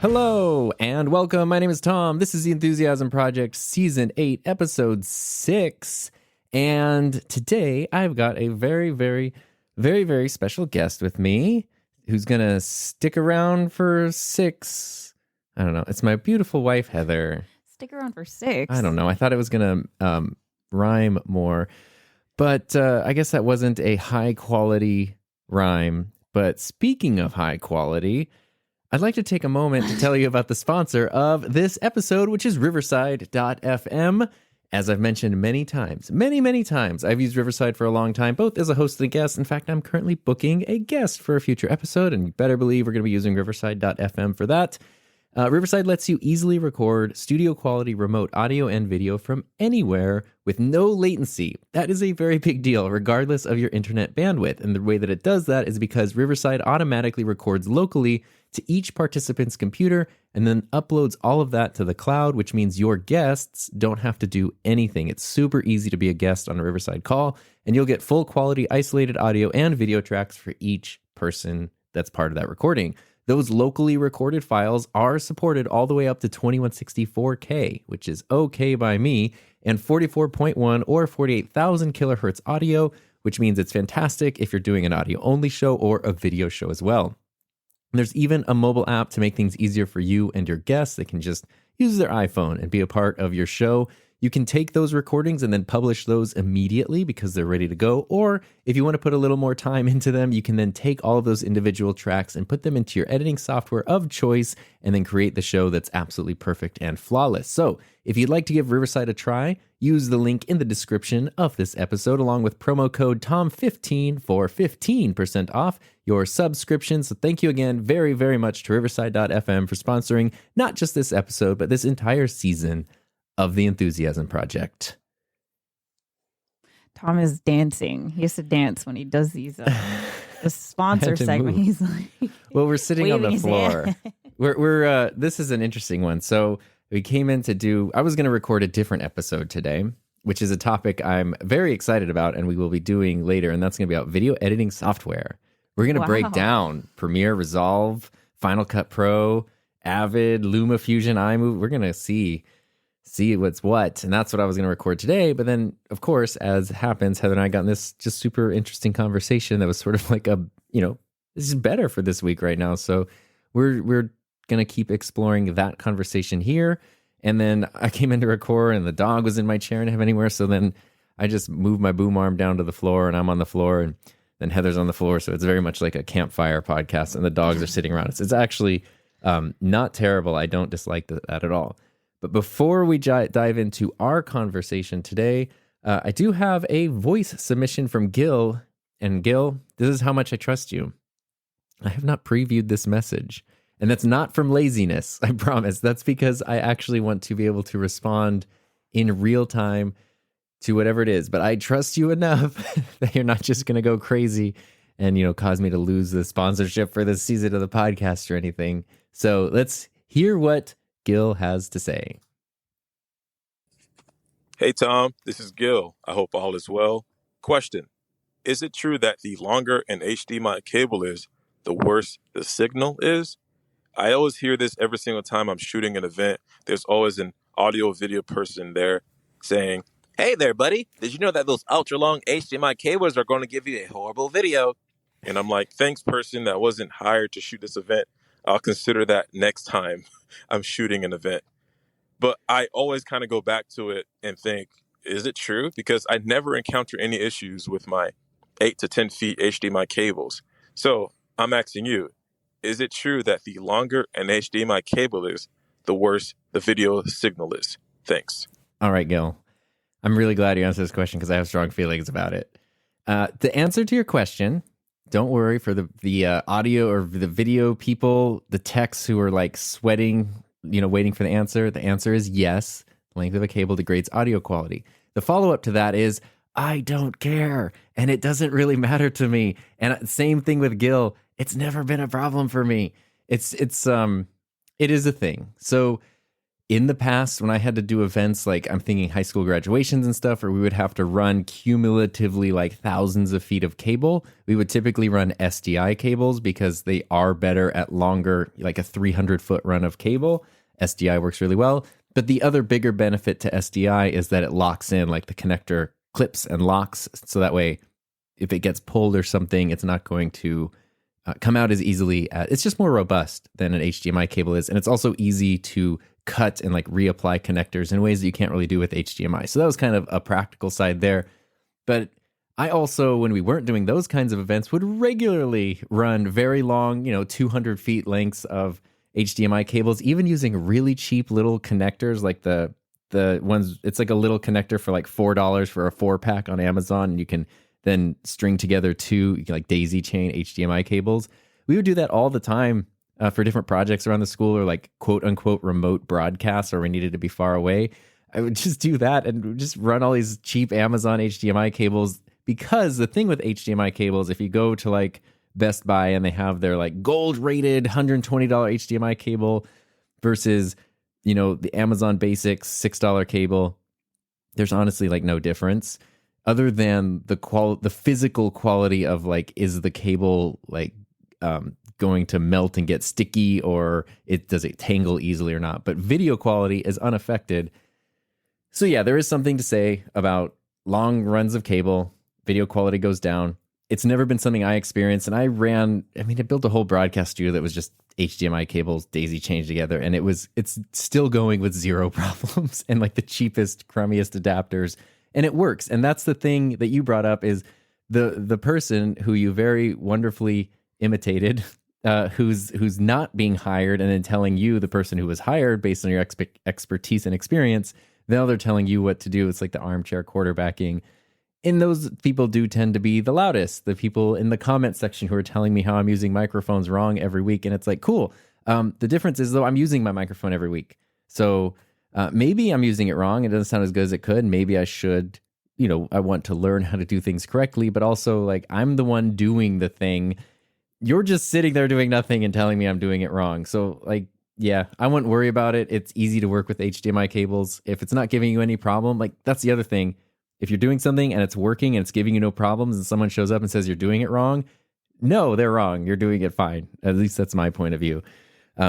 Hello and welcome. My name is Tom. This is the Enthusiasm Project Season 8, Episode 6. And today I've got a very special guest with me who's going to stick around for 6. I don't know. It's my beautiful wife, Heather. Stick around for 6? I don't know. I thought it was going to rhyme more. But I guess that wasn't a high quality rhyme. But speaking of high quality, I'd like to take a moment to tell you about the sponsor of this episode, which is Riverside.fm. As I've mentioned many times, many times, I've used Riverside for a long time, both as a host and a guest. In fact, I'm currently booking a guest for a future episode, and you better believe we're going to be using Riverside.fm for that. Riverside lets you easily record studio-quality remote audio and video from anywhere with no latency. That is a very big deal, regardless of your internet bandwidth. And the way that it does that is because Riverside automatically records locally to each participant's computer and then uploads all of that to the cloud, which means your guests don't have to do anything. It's super easy to be a guest on a Riverside call, and you'll get full-quality isolated audio and video tracks for each person that's part of that recording. Those locally recorded files are supported all the way up to 2164K, which is okay by me, and 44.1 or 48,000 kilohertz audio, which means it's fantastic if you're doing an audio-only show or a video show as well. And there's even a mobile app to make things easier for you and your guests. They can just use their iPhone and be a part of your show. You can take those recordings and then publish those immediately because they're ready to go. Or if you want to put a little more time into them, you can then take all of those individual tracks and put them into your editing software of choice and then create the show that's absolutely perfect and flawless. So if you'd like to give Riverside a try, use the link in the description of this episode along with promo code TOM15 for 15% off your subscription. So thank you again very much to Riverside.fm for sponsoring not just this episode, but this entire season of the Enthusiasm Project. Tom is dancing. He has to dance when he does these the sponsor segment. Move. He's like, well, we're sitting on the floor. We're this is an interesting one. So we came in to do. I was going to record a different episode today, which is a topic I'm very excited about, and we will be doing later. And that's going to be about video editing software. We're going to break down Premiere, Resolve, Final Cut Pro, Avid, LumaFusion, iMovie. We're going to see what's what. And that's what I was going to record today. But then, of course, as happens, Heather and I got in this just super interesting conversation that was sort of like this is better for this week right now. So we're going to keep exploring that conversation here. And then I came in to record and the dog was in my chair and I didn't have anywhere. So then I just moved my boom arm down to the floor and I'm on the floor and then Heather's on the floor. So it's very much like a campfire podcast and the dogs are sitting around us. It's actually not terrible. I don't dislike that at all. But before we dive into our conversation today, I do have a voice submission from Gil. And Gil, this is how much I trust you. I have not previewed this message. And that's not from laziness, I promise. That's because I actually want to be able to respond in real time to whatever it is. But I trust you enough that you're not just going to go crazy and, cause me to lose the sponsorship for this season of the podcast or anything. So let's hear what Gil has to say. Hey, Tom, this is Gil. I hope all is well. Question. Is it true that the longer an HDMI cable is, the worse the signal is? I always hear this every single time I'm shooting an event. There's always an audio video person there saying, "Hey there, buddy. Did you know that those ultra long HDMI cables are going to give you a horrible video?" And I'm like, thanks, person that wasn't hired to shoot this event. I'll consider that next time I'm shooting an event. But I always kind of go back to it and think, is it true? Because I never encounter any issues with my 8 to 10 feet HDMI cables. So I'm asking you, is it true that the longer an HDMI cable is, the worse the video signal is? Thanks. All right, Gil. I'm really glad you answered this question because I have strong feelings about it. The answer to your question, don't worry for the audio or the video people, the techs who are like sweating, waiting for the answer. The answer is yes. Length of a cable degrades audio quality. The follow-up to that is, I don't care, and it doesn't really matter to me. And same thing with Gil. It's never been a problem for me. It is a thing. So in the past, when I had to do events, like I'm thinking high school graduations and stuff, or we would have to run cumulatively like thousands of feet of cable, we would typically run SDI cables because they are better at longer, like a 300-foot run of cable. SDI works really well. But the other bigger benefit to SDI is that it locks in, like the connector clips and locks. So that way, if it gets pulled or something, it's not going to come out as easily. It's just more robust than an HDMI cable is. And it's also easy to cut and like reapply connectors in ways that you can't really do with HDMI. So that was kind of a practical side there. But I also, when we weren't doing those kinds of events, would regularly run very long, 200 feet lengths of HDMI cables, even using really cheap little connectors like the ones, it's like a little connector for like $4 for a 4-pack on Amazon. And you can then string together two like daisy chain HDMI cables. We would do that all the time for different projects around the school, or like quote unquote remote broadcasts, or we needed to be far away. I would just do that and just run all these cheap Amazon HDMI cables, because the thing with HDMI cables, if you go to like Best Buy and they have their like gold rated $120 HDMI cable versus, the Amazon Basics $6 cable, there's honestly like no difference other than the physical quality of like, is the cable like going to melt and get sticky, or does it tangle easily or not? But video quality is unaffected. So yeah, there is something to say about long runs of cable. Video quality goes down. It's never been something I experienced. And I built a whole broadcast studio that was just HDMI cables daisy chained together. And it's still going with zero problems and like the cheapest, crummiest adapters. And it works. And that's the thing that you brought up, is the person who you very wonderfully imitated, who's not being hired, and then telling you, the person who was hired based on your expertise and experience, now they're telling you what to do. It's like the armchair quarterbacking. And those people do tend to be the loudest, the people in the comment section who are telling me how I'm using microphones wrong every week. And it's like, cool. The difference is, though, I'm using my microphone every week. So maybe I'm using it wrong. It doesn't sound as good as it could. Maybe I should, I want to learn how to do things correctly. But also, like, I'm the one doing the thing. You're just sitting there doing nothing and telling me I'm doing it wrong. So, like, yeah, I wouldn't worry about it. It's easy to work with HDMI cables. If it's not giving you any problem, like, that's the other thing. If you're doing something and it's working and it's giving you no problems, and someone shows up and says you're doing it wrong, no, they're wrong. You're doing it fine. At least that's my point of view.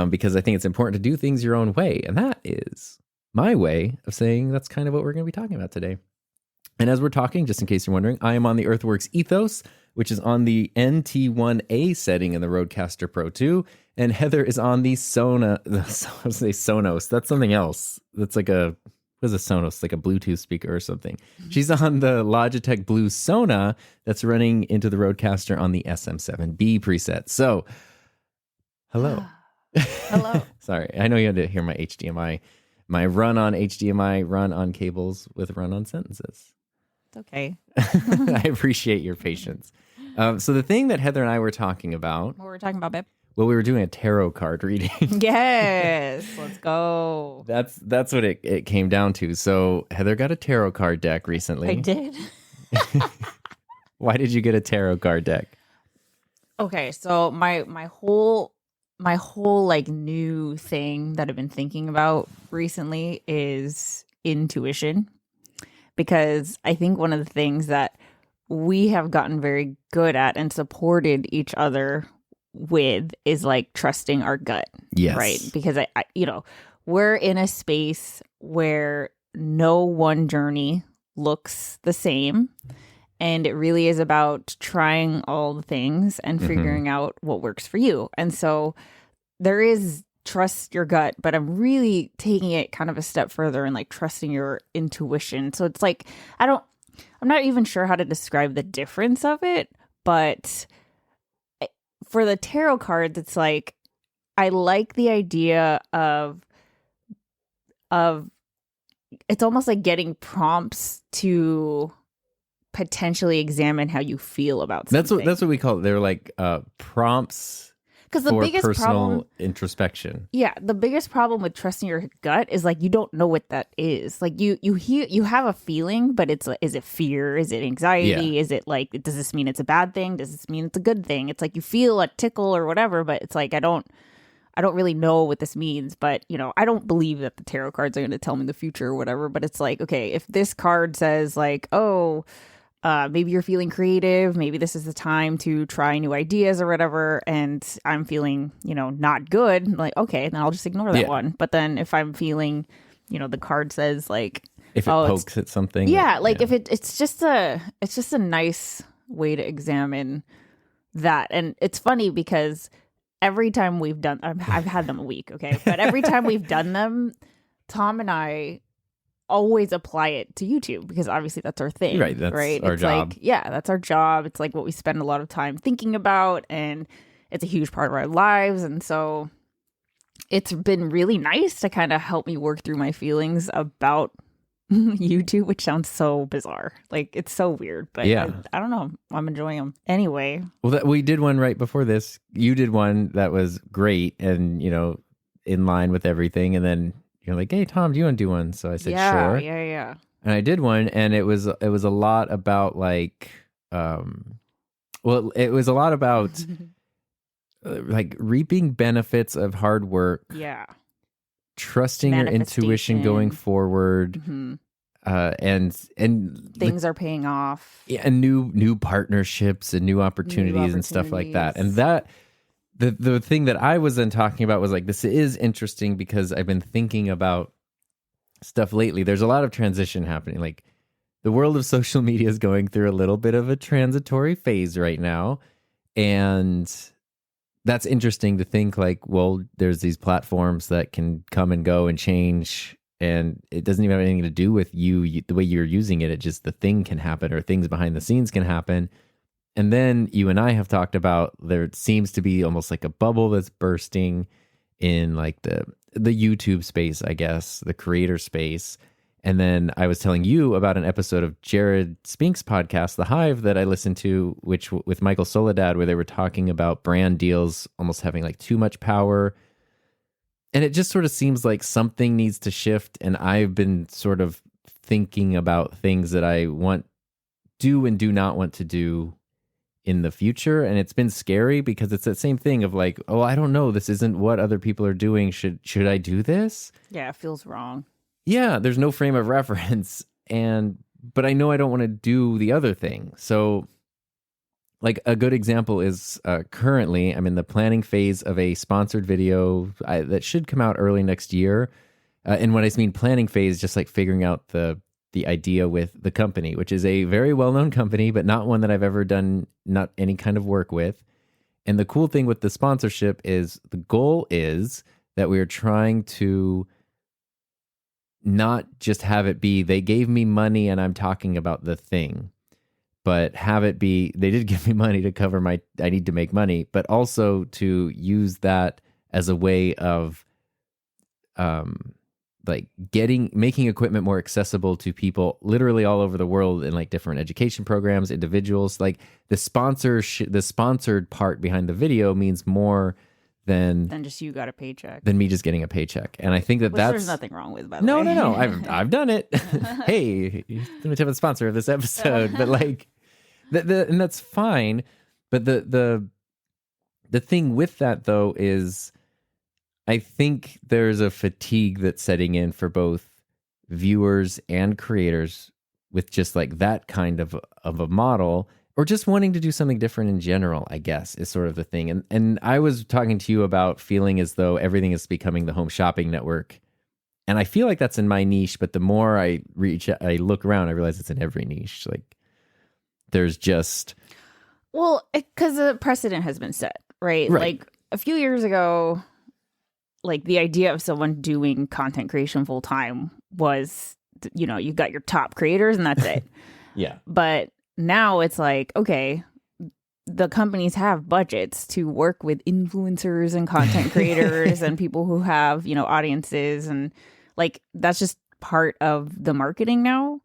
Because I think it's important to do things your own way. And that is my way of saying that's kind of what we're going to be talking about today. And as we're talking, just in case you're wondering, I am on the Earthworks ETHOS, which is on the NT1A setting in the Rodecaster Pro 2. And Heather is on the Sona. I was say Sonos. That's something else. That's like what is a Sonos? Like a Bluetooth speaker or something. She's on the Logitech Blue Sona that's running into the Rodecaster on the SM7B preset. So, hello. Hello. Sorry, I know you had to hear my HDMI, my run on HDMI, run on cables with run on sentences. It's okay. I appreciate your patience. So the thing that Heather and I were talking about. What were we talking about, babe? Well, we were doing a tarot card reading. Yes, let's go. That's what it came down to. So Heather got a tarot card deck recently. I did. Why did you get a tarot card deck? Okay, so my whole like new thing that I've been thinking about recently is intuition, because I think one of the things that we have gotten very good at and supported each other with is like trusting our gut. Yes. Right. Because I we're in a space where no one journey looks the same. And it really is about trying all the things and figuring out what works for you. And so there is trust your gut, but I'm really taking it kind of a step further and like trusting your intuition. So it's like, I'm not even sure how to describe the difference of it, but for the tarot cards, it's like, I like the idea of it's almost like getting prompts to potentially examine how you feel about something. That's what we call it. They're like prompts. Because the biggest personal problem, introspection. Yeah, the biggest problem with trusting your gut is like you don't know what that is. Like you have a feeling, but it's like, is it fear? Is it anxiety? Yeah. Is it like, does this mean it's a bad thing? Does this mean it's a good thing? It's like you feel a tickle or whatever, but it's like I don't I don't really know what this means, but, I don't believe that the tarot cards are going to tell me the future or whatever. But it's like, okay, if this card says like, oh, maybe you're feeling creative, maybe this is the time to try new ideas or whatever, and I'm feeling, not good, like, okay, then I'll just ignore that one. But then if I'm feeling, the card says like, if it pokes at something, if it's just a nice way to examine that. And it's funny because every time we've done, I've had them a week, okay, but every time we've done them, Tom and I always apply it to YouTube because obviously that's our thing, right? That's our job. Like, that's our job. It's like what we spend a lot of time thinking about, and it's a huge part of our lives. And so it's been really nice to kind of help me work through my feelings about YouTube, which sounds so bizarre. Like, it's so weird, but I don't know. I'm enjoying them anyway. Well, we did one right before this. You did one that was great and, in line with everything. And then you're like, hey, Tom, do you want to do one? So I said, sure. Yeah. And I did one, and it was a lot about like, it was a lot about like reaping benefits of hard work. Yeah. Trusting your intuition going forward. And things are paying off. And new partnerships and new opportunities and stuff like that. And that the thing that I was then talking about was like, this is interesting because I've been thinking about stuff lately. There's a lot of transition happening. Like, the world of social media is going through a little bit of a transitory phase right now. And that's interesting to think like, well, there's these platforms that can come and go and change, and it doesn't even have anything to do with you the way you're using it. It just, the thing can happen, or things behind the scenes can happen. And then you and I have talked about, there seems to be almost like a bubble that's bursting in like the YouTube space, I guess, the creator space. And then I was telling you about an episode of Jared Spink's podcast, The Hive, that I listened to, which with Michael Soledad, where they were talking about brand deals almost having like too much power. And it just sort of seems like something needs to shift. And I've been sort of thinking about things that I do and do not want to do in the future. And it's been scary because it's that same thing of like, oh, I don't know, this isn't what other people are doing. Should I do this? Yeah, it feels wrong. Yeah, there's no frame of reference, but I know I don't want to do the other thing. So, like, a good example is currently I'm in the planning phase of a sponsored video that should come out early next year. And when I mean planning phase, just like figuring out the idea with the company, which is a very well-known company, but not one that I've ever done not any kind of work with. And the cool thing with the sponsorship is the goal is that we are trying to not just have it be, they gave me money and I'm talking about the thing, but have it be, they did give me money to cover I need to make money, but also to use that as a way of, like making equipment more accessible to people literally all over the world in like different education programs, individuals. Like the sponsored part behind the video means more than just you got a paycheck, than me just getting a paycheck. And I think that's there's nothing wrong with, by the way. No. I've done it. Hey, let me tell the sponsor of this episode. But like, and that's fine. But the thing with that though is, I think there's a fatigue that's setting in for both viewers and creators with just like that kind of a model, or just wanting to do something different in general, I guess, is sort of the thing. And I was talking to you about feeling as though everything is becoming the home shopping network. And I feel like that's in my niche, but the more I look around, I realize it's in every niche. Like, there's just... Well, because the precedent has been set, right? Like, a few years ago, like, the idea of someone doing content creation full time was, you got your top creators and that's it. Yeah. But now it's like, okay, the companies have budgets to work with influencers and content creators and people who have, audiences, and like, that's just part of the marketing now.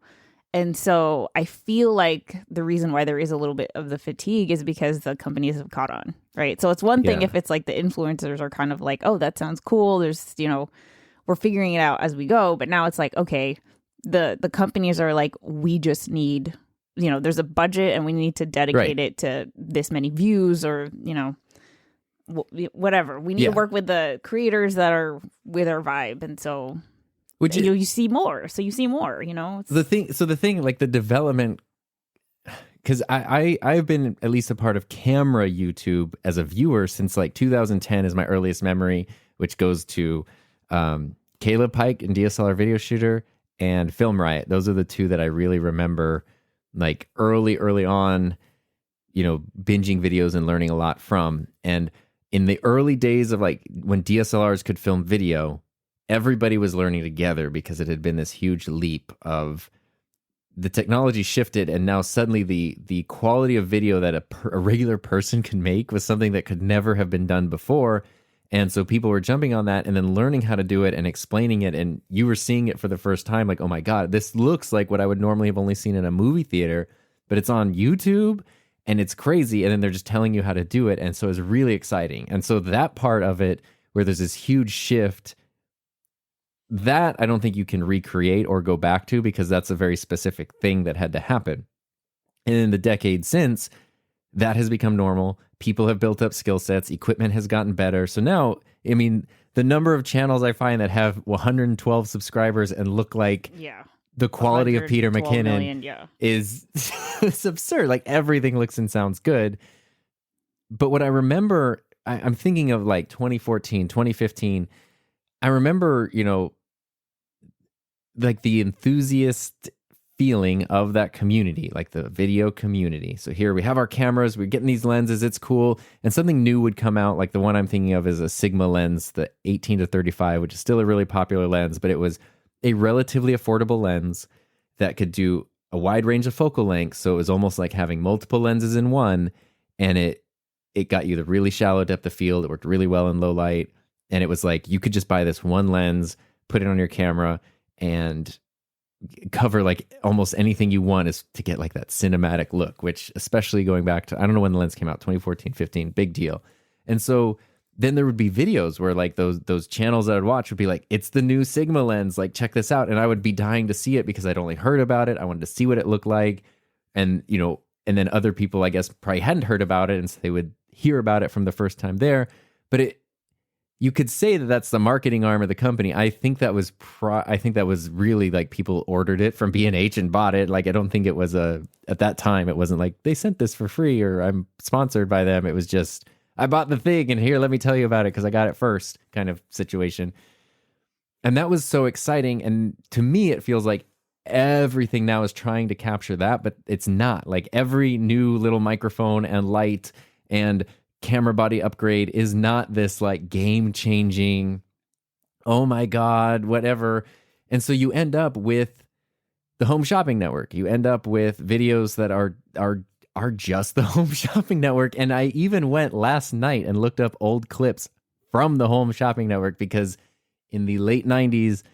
And so I feel like the reason why there is a little bit of the fatigue is because the companies have caught on, right? So it's one thing if it's like the influencers are kind of like, oh, that sounds cool. There's, we're figuring it out as we go. But now it's like, okay, the companies are like, we just need, there's a budget and we need to dedicate it to this many views, or, whatever. We need to work with the creators that are with our vibe, and so you see more. So you see more. It's the thing, like the development. Because I've been at least a part of camera YouTube as a viewer since like 2010 is my earliest memory, which goes to Caleb Pike and DSLR Video Shooter and Film Riot. Those are the two that I really remember, like early on, binging videos and learning a lot from. And in the early days of like when DSLRs could film video, everybody was learning together because it had been this huge leap of the technology shifted, and now suddenly the quality of video that a regular person can make was something that could never have been done before. And so people were jumping on that and then learning how to do it and explaining it. And you were seeing it for the first time, like, oh my God, this looks like what I would normally have only seen in a movie theater, but it's on YouTube and it's crazy. And then they're just telling you how to do it. And so it's really exciting. And so that part of it, where there's this huge shift, that I don't think you can recreate or go back to, because that's a very specific thing that had to happen. And in the decades since, that has become normal. People have built up skill sets. Equipment has gotten better. So now, I mean, the number of channels I find that have 112 subscribers and look like the quality of Peter McKinnon is it's absurd. Like everything looks and sounds good. But what I remember, I'm thinking of like 2014, 2015. I remember, like the enthusiast feeling of that community, like the video community. So here we have our cameras, we're getting these lenses, it's cool. And something new would come out. Like the one I'm thinking of is a Sigma lens, the 18 to 35, which is still a really popular lens, but it was a relatively affordable lens that could do a wide range of focal lengths. So it was almost like having multiple lenses in one. And it got you the really shallow depth of field. It worked really well in low light. And it was like, you could just buy this one lens, put it on your camera, and cover like almost anything you want, is to get like that cinematic look, which especially going back to, I don't know when the lens came out, 2014, 15, big deal. And so then there would be videos where like those channels that I'd watch would be like, it's the new Sigma lens, like check this out. And I would be dying to see it because I'd only heard about it. I wanted to see what it looked like. And, and then other people, I guess, probably hadn't heard about it. And so they would hear about it from the first time there. But you could say that that's the marketing arm of the company. I think that was really like people ordered it from B&H and bought it. Like, I don't think it was at that time, it wasn't like they sent this for free or I'm sponsored by them. It was just, I bought the thing and here, let me tell you about it because I got it first kind of situation. And that was so exciting. And to me, it feels like everything now is trying to capture that, but it's not. Like every new little microphone and light and camera body upgrade is not this like game changing, oh my God, whatever. And so you end up with the home shopping network. You end up with videos that are just the home shopping network. And I even went last night and looked up old clips from the home shopping network, because in the late 90s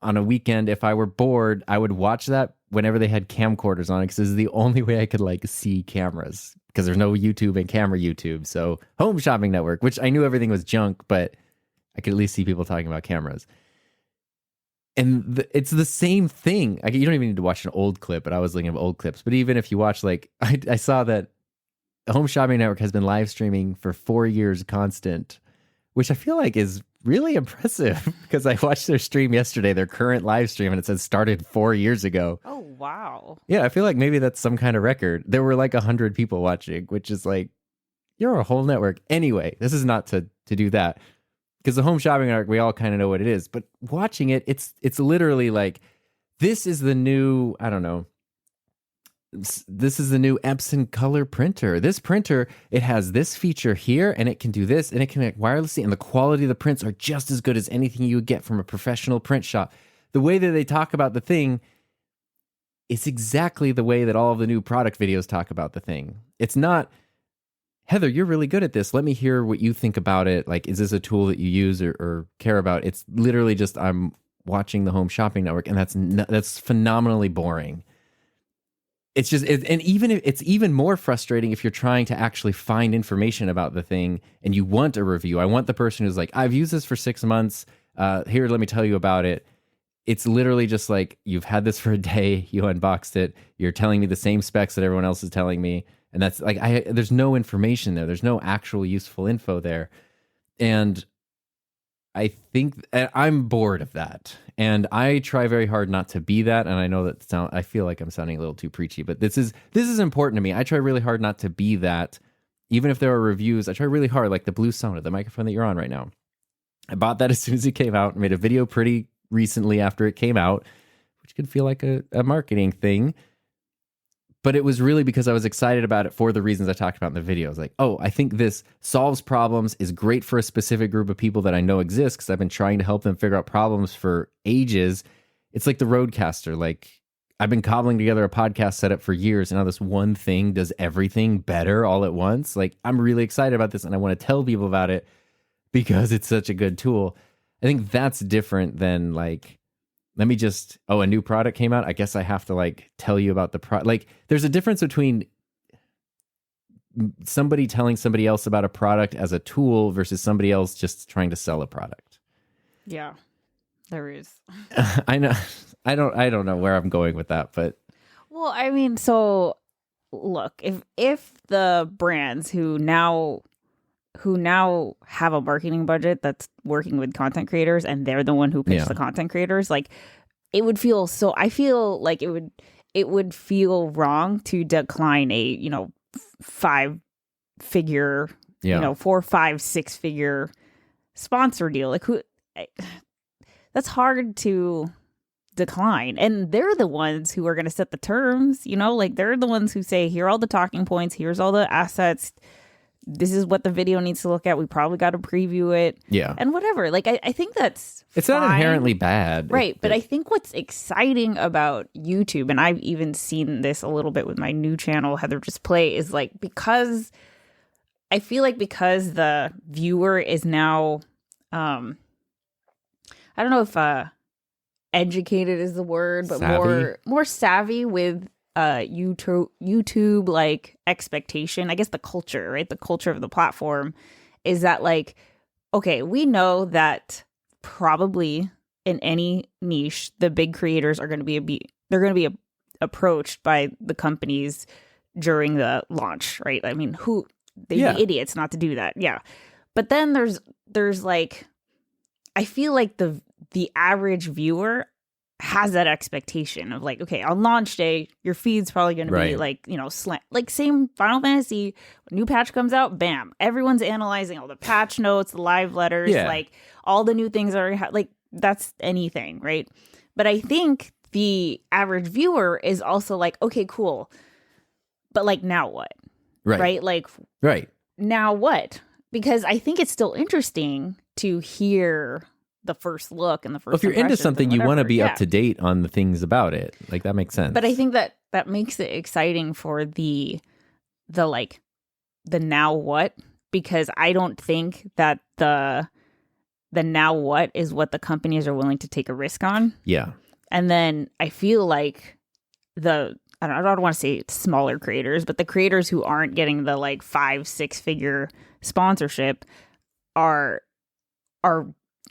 on a weekend, if I were bored, I would watch that whenever they had camcorders on it, because this is the only way I could like see cameras, because there's no YouTube and camera YouTube. So home shopping network, which I knew everything was junk, but I could at least see people talking about cameras. And it's the same thing. You don't even need to watch an old clip, but I was looking at old clips. But even if you watch, like, I saw that Home Shopping Network has been live streaming for 4 years constant, which I feel like is really impressive, because I watched their stream yesterday, their current live stream, and it says started 4 years ago. Oh, wow. Yeah, I feel like maybe that's some kind of record. There were like 100 people watching, which is like, you're a whole network. Anyway, this is not to do that, because the home shopping network, we all kind of know what it is. But watching it, it's literally like, this is the new, I don't know, this is the new Epson color printer. This printer, it has this feature here, and it can do this, and it can connect wirelessly, and the quality of the prints are just as good as anything you would get from a professional print shop. The way that they talk about the thing, it's exactly the way that all of the new product videos talk about the thing. It's not, Heather, you're really good at this, let me hear what you think about it. Like, is this a tool that you use or care about? It's literally just, I'm watching the home shopping network, and that's phenomenally boring. It's just, and even if it's even more frustrating if you're trying to actually find information about the thing and you want a review. I want the person who's like, I've used this for 6 months. Here, let me tell you about it. It's literally just like, you've had this for a day, you unboxed it, you're telling me the same specs that everyone else is telling me, And that's like, there's no information there. There's no actual useful info there. And I think I'm bored of that. And I try very hard not to be that. And I know that I feel like I'm sounding a little too preachy, but this is important to me. I try really hard not to be that. Even if there are reviews, I try really hard, like the blue Sona, the microphone that you're on right now. I bought that as soon as it came out, made a video pretty recently after it came out, which could feel like a marketing thing. But it was really because I was excited about it for the reasons I talked about in the video. I was like, oh, I think this solves problems, is great for a specific group of people that I know exist because I've been trying to help them figure out problems for ages. It's like the Roadcaster. Like, I've been cobbling together a podcast setup for years, and now this one thing does everything better all at once. Like, I'm really excited about this, and I want to tell people about it because it's such a good tool. I think that's different than like, let me just, a new product came out, I guess I have to like tell you about the product. Like, there's a difference between somebody telling somebody else about a product as a tool versus somebody else just trying to sell a product. Yeah, there is. I know. I don't know where I'm going with that, but well, I mean, so look, if the brands who now have a marketing budget that's working with content creators and they're the one who pitch the content creators, like, it would feel so, I feel like it would feel wrong to decline a, 5-figure, 4, 5, 6-figure sponsor deal. Like, that's hard to decline. And they're the ones who are going to set the terms, like, they're the ones who say, here are all the talking points, here's all the assets, this is what the video needs to look at, we probably got to preview it, and whatever. Like, I think it's not inherently bad, right? But I think what's exciting about YouTube, and I've even seen this a little bit with my new channel, Heather Just Play, is like, because I feel like because the viewer is now I don't know if educated is the word, but savvy. more savvy with YouTube like expectation, I guess, the culture, right? The culture of the platform is that, like, okay, we know that probably in any niche, the big creators are going to be approached by the companies during the launch, right? I mean, they'd be idiots not to do that. Yeah. But then there's like, I feel like the average viewer has that expectation of like, okay, on launch day, your feed's probably going to be like, like same Final Fantasy, new patch comes out, bam, everyone's analyzing all the patch notes, the live letters, like all the new things are like, that's anything, right? But I think the average viewer is also like, okay, cool, but like, now what? Right? Like, now what? Because I think it's still interesting to hear the first look and the first. If you're into something, you want to be up to date on the things about it. Like, that makes sense. But I think that makes it exciting for the now what, because I don't think that the now what is what the companies are willing to take a risk on. Yeah. And then I feel like I don't want to say smaller creators, but the creators who aren't getting the like 5-6 figure sponsorship are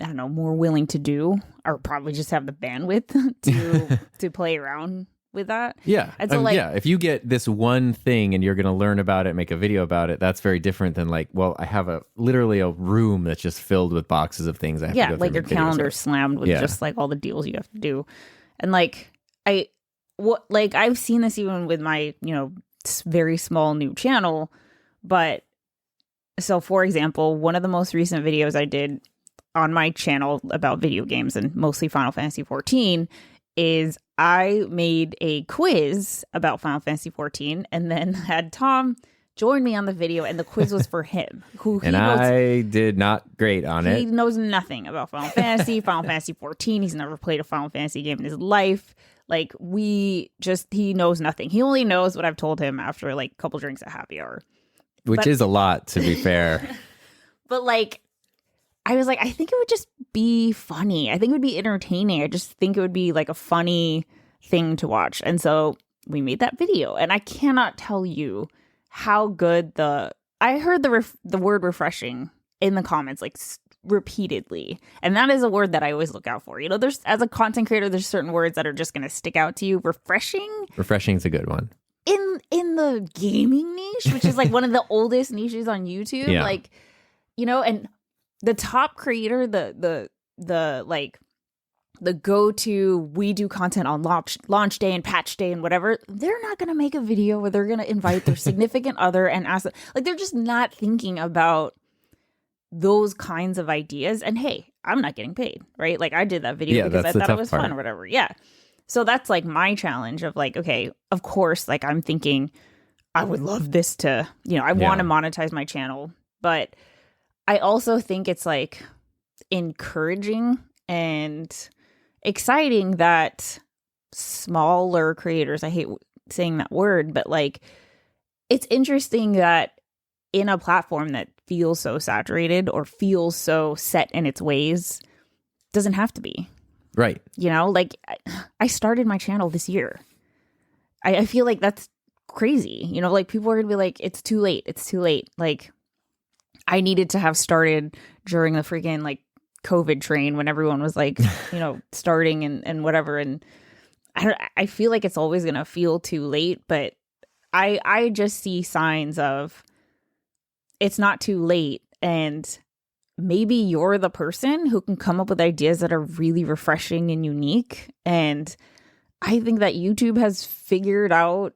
I don't know, more willing to do, or probably just have the bandwidth to play around with that. Yeah. And so if you get this one thing and you're going to learn about it, make a video about it, that's very different than like, well, I have literally a room that's just filled with boxes of things I have to go through. Like your calendar slammed with just like all the deals you have to do. And like, I've seen this even with my, very small new channel. But so, for example, one of the most recent videos I did on my channel about video games and mostly Final Fantasy 14 is I made a quiz about Final Fantasy 14 and then had Tom join me on the video, and the quiz was for him. I did not great on it. He knows nothing about Final Fantasy 14. He's never played a Final Fantasy game in his life. Like, he knows nothing. He only knows what I've told him after like a couple drinks at happy hour. Which is a lot, to be fair. But like, I was like, I think it would just be funny. I think it would be entertaining. I just think it would be like a funny thing to watch. And so we made that video. And I cannot tell you how good I heard the word refreshing in the comments, like repeatedly. And that is a word that I always look out for. There's, as a content creator, there's certain words that are just going to stick out to you. Refreshing is a good one. in the gaming niche, which is like one of the oldest niches on YouTube. Yeah. Like, you know, and the top creator, the like the go-to, we do content on launch day and patch day and whatever, they're not going to make a video where they're going to invite their significant other and ask them, like, they're just not thinking about those kinds of ideas. And hey, I'm not getting paid, right? Like, I did that video because I thought it was fun or whatever. Yeah. So that's like my challenge of like, okay, of course, like I'm thinking I would love this to, you know, I want to monetize my channel, but I also think it's like encouraging and exciting that smaller creators, I hate saying that word, but like it's interesting that in a platform that feels so saturated or feels so set in its ways, doesn't have to be. Right. You know, like I started my channel this year. I feel like that's crazy. You know, like people are going to be like, it's too late. It's too late. Like I needed to have started during the freaking like COVID train when everyone was like, you know, starting and whatever. And I feel like it's always going to feel too late, but I just see signs of it's not too late. And maybe you're the person who can come up with ideas that are really refreshing and unique. And I think that YouTube has figured out,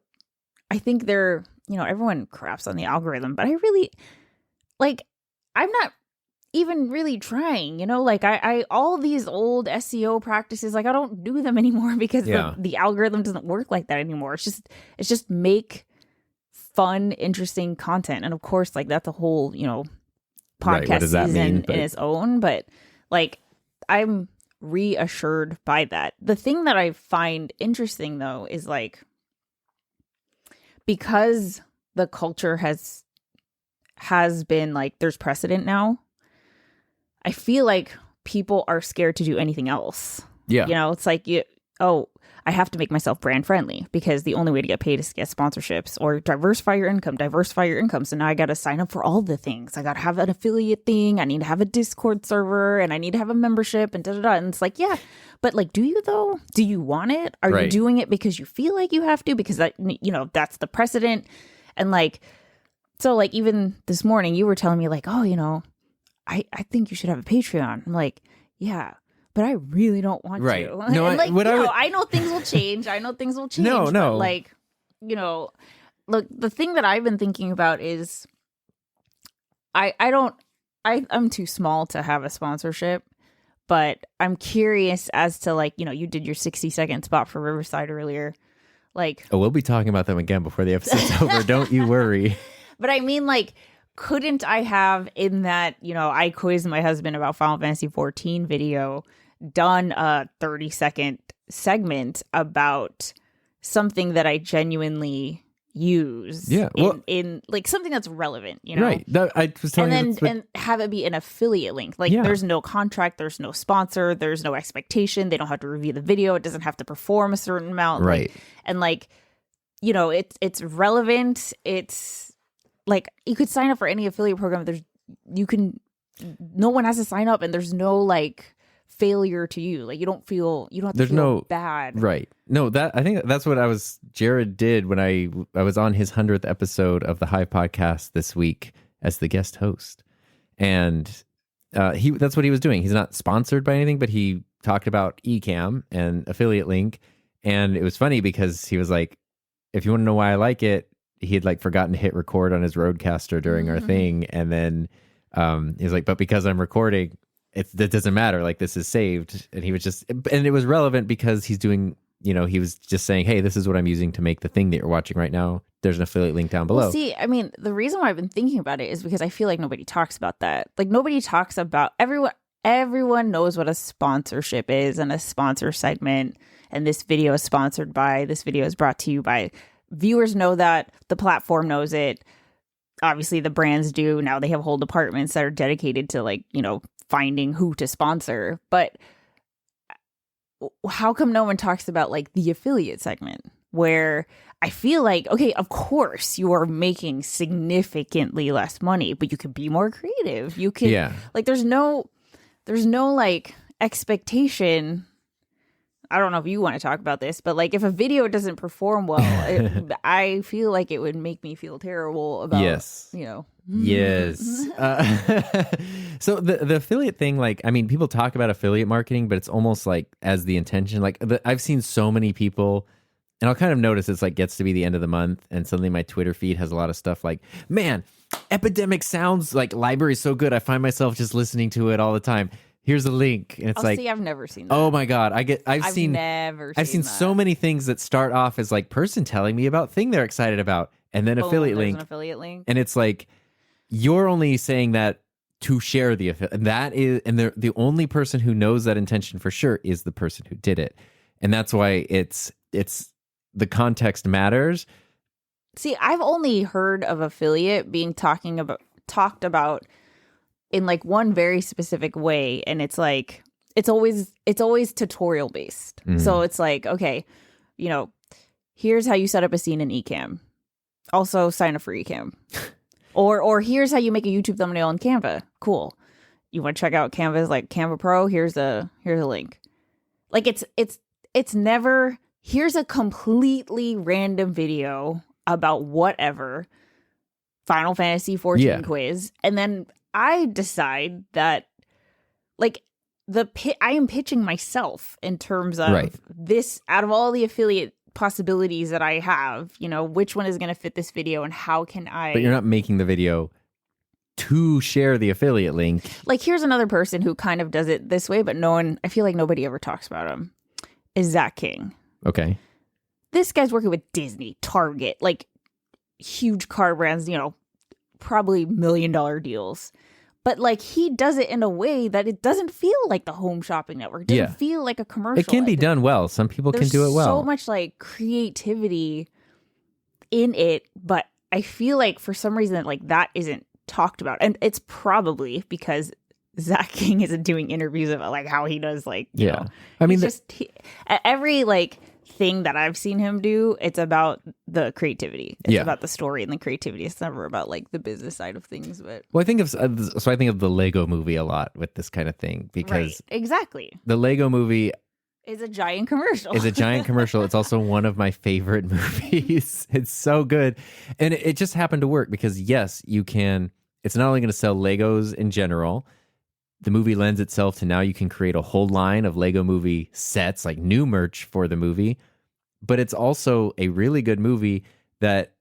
I think they're, you know, everyone craps on the algorithm, but I really, like, I'm not even really trying, you know, like I all these old SEO practices, like I don't do them anymore because the algorithm doesn't work like that anymore. It's just make fun, interesting content. And of course, like that's a whole, you know, podcast season in its own, but like I'm reassured by that. The thing that I find interesting though is like, because the culture has been like, there's precedent now, I feel like people are scared to do anything else. Yeah. You know, it's like, I have to make myself brand friendly because the only way to get paid is to get sponsorships or diversify your income. So now I got to sign up for all the things. I got to have an affiliate thing. I need to have a Discord server and I need to have a membership and da-da-da. And it's like, yeah, but like, do you though? Do you want it? Are you doing it because you feel like you have to? Because that, you know, that's the precedent. And like, so like even this morning you were telling me like, oh, you know, I think you should have a Patreon. I'm like, yeah, but I really don't want to. No, and like, I know things will change. No. But like, you know, look, the thing that I've been thinking about is I'm too small to have a sponsorship, but I'm curious as to like, you know, you did your 60-second spot for Riverside earlier. Like, we'll be talking about them again before the episode's over. Don't you worry. But I mean, like, couldn't I have in that, you know, I quizzed my husband about Final Fantasy 14 video, done a 30-second segment about something that I genuinely use in like something that's relevant, you know? Right. I was telling and have it be an affiliate link. Like there's no contract, there's no sponsor, there's no expectation. They don't have to review the video. It doesn't have to perform a certain amount. Right. Like, and like, you know, it's relevant. It's like you could sign up for any affiliate program. No one has to sign up and there's no like failure to you. Like you don't have to feel bad. Right. No, I think that's what Jared did when I was on his 100th episode of the Hive podcast this week as the guest host. And that's what he was doing. He's not sponsored by anything, but he talked about Ecamm and affiliate link. And it was funny because he was like, if you want to know why I like it, he had like forgotten to hit record on his Rodecaster during our thing. And then he was like, but because I'm recording, that doesn't matter. Like this is saved. And he was and it was relevant because he's doing, you know, he was just saying, hey, this is what I'm using to make the thing that you're watching right now. There's an affiliate link down below. Well, see, I mean, the reason why I've been thinking about it is because I feel like nobody talks about that. Like nobody talks about everyone knows what a sponsorship is and a sponsor segment. And this video is sponsored by, this video is brought to you by. Viewers know that, the platform knows it. Obviously the brands do. Now they have whole departments that are dedicated to like, you know, finding who to sponsor. But how come no one talks about like the affiliate segment where I feel like, okay, of course you are making significantly less money, but you could be more creative. You can like, there's no like expectation. I don't know if you want to talk about this, but like if a video doesn't perform well, I feel like it would make me feel terrible about, Yes. Yes. So the affiliate thing, like, I mean, people talk about affiliate marketing, but it's almost like as the intention. Like I've seen so many people, and I'll kind of notice it's like gets to be the end of the month, and suddenly my Twitter feed has a lot of stuff like, man, Epidemic Sounds like library is so good. I find myself just listening to it all the time. Here's a link, and it's like, see, I've never seen that. Oh my god, I've seen that. so many things that start off as like person telling me about thing they're excited about, and then Boom, affiliate there's link, an affiliate link, and it's like you're only saying that to share the affiliate. That is, and the only person who knows that intention for sure is the person who did it, and that's why it's the context matters. See, I've only heard of affiliate being talked about in like one very specific way, and it's like it's always tutorial based. So it's like, okay, here's how you set up a scene in Ecamm. Also sign up for Ecamm. or here's how you make a YouTube thumbnail in Canva. Cool. You want to check out Canva's like Canva Pro? Here's a link. Like it's never here's a completely random video about whatever Final Fantasy 14 quiz, and then I decide that, like, I am pitching myself in terms of this, out of all the affiliate possibilities that I have, which one is going to fit this video and how can I... But you're not making the video to share the affiliate link. Like, here's another person who kind of does it this way, but I feel like nobody ever talks about him, is Zach King. Okay. This guy's working with Disney, Target, like, huge car brands, probably $1 million deals. But like he does it in a way that it doesn't feel like the Home Shopping Network. It doesn't feel like a commercial. It can be done well. Some people can do it well. There's so much like creativity in it, but I feel like for some reason like that isn't talked about. And it's probably because Zach King isn't doing interviews about like how he does like, you know. I mean, every like thing that I've seen him do, it's about the creativity. It's about the story and the creativity. It's never about like the business side of things. But I think of the Lego Movie a lot with this kind of thing because exactly the Lego Movie is a giant commercial. It's also one of my favorite movies. It's so good, and it just happened to work because yes, you can. It's not only going to sell Legos in general. The movie lends itself to now you can create a whole line of Lego Movie sets, like new merch for the movie. But it's also a really good movie that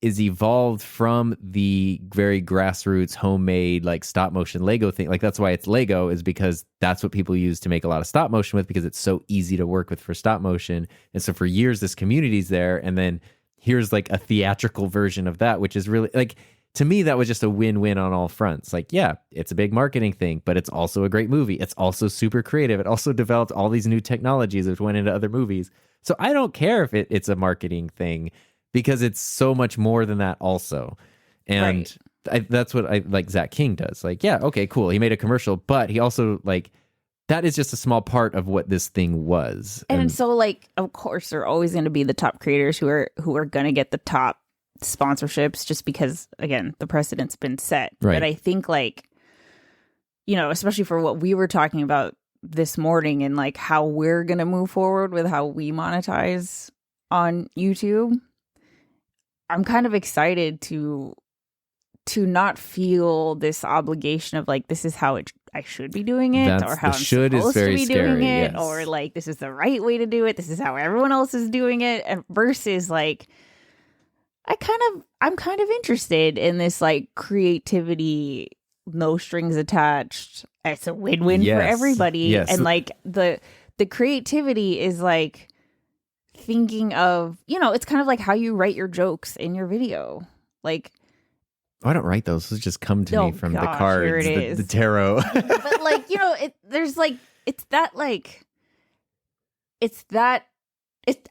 is evolved from the very grassroots, homemade, like stop motion Lego thing. Like that's why it's Lego, is because that's what people use to make a lot of stop motion with, because it's so easy to work with for stop motion. And so for years, this community's there. And then here's like a theatrical version of that, which is really like, to me, that was just a win-win on all fronts. Like, yeah, it's a big marketing thing, but it's also a great movie. It's also super creative. It also developed all these new technologies that went into other movies. So I don't care if it's a marketing thing because it's so much more than that also. And that's what I like Zach King does. Like, yeah, okay, cool. He made a commercial, but he also like, that is just a small part of what this thing was. And so like, of course, there are always going to be the top creators who are going to get the top sponsorships just because, again, the precedent's been set. Right. But I think like, especially for what we were talking about this morning and like how we're going to move forward with how we monetize on YouTube, I'm kind of excited to not feel this obligation of like, this is how I should be doing it, or how I'm supposed to be doing it, or like, this is the right way to do it. This is how everyone else is doing it. And versus like, I'm kind of interested in this like creativity, no strings attached. It's a win-win for everybody. Yes. And like the creativity is like thinking of, it's kind of like how you write your jokes in your video. Like, I don't write those. Those just come to me from the cards, the tarot. But like,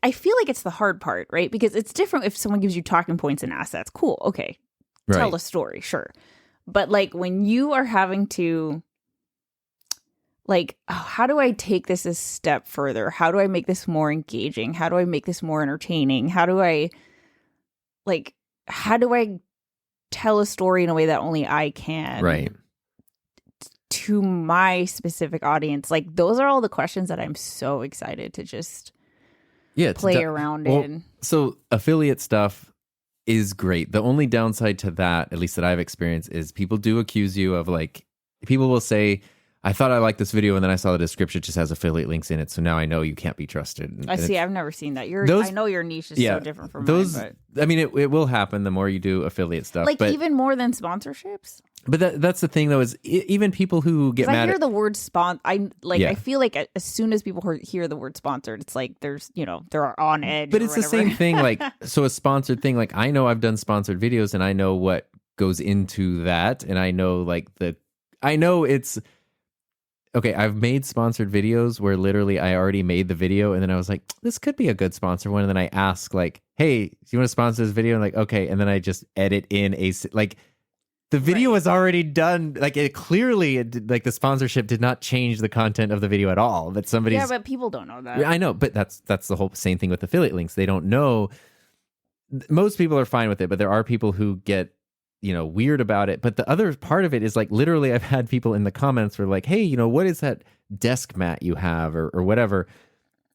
I feel like it's the hard part, right? Because it's different if someone gives you talking points and assets. Cool. Okay. Tell a story. Sure. But like when you are having to like, how do I take this a step further? How do I make this more engaging? How do I make this more entertaining? How do I tell a story in a way that only I can? Right. to my specific audience? Like, those are all the questions that I'm so excited to just play around in. So affiliate stuff is great. The only downside to that, at least that I've experienced, is people do accuse you of like, people will say, I thought I liked this video, and then I saw the description just has affiliate links in it, so now I know you can't be trusted. I see. I've never seen that. I know your niche is so different from mine. But... I mean, it will happen the more you do affiliate stuff. Like, even more than sponsorships? But that's the thing, though, is even people who get mad I hear the word I feel like as soon as people hear the word sponsored, it's like there's, they're on edge. But it's the same thing. Like, so a sponsored thing, like, I know I've done sponsored videos, and I know what goes into that, and I know it's... Okay, I've made sponsored videos where literally I already made the video, and then I was like, this could be a good sponsor one. And then I ask, like, hey, do you want to sponsor this video? And like, okay. And then I just edit in the video was already done. Like, it clearly, like, the sponsorship did not change the content of the video at all. But Yeah, but people don't know that. I know, but that's the whole same thing with affiliate links. They don't know. Most people are fine with it, but there are people who get weird about it. But the other part of it is, like, literally I've had people in the comments who are like, hey, what is that desk mat you have or whatever?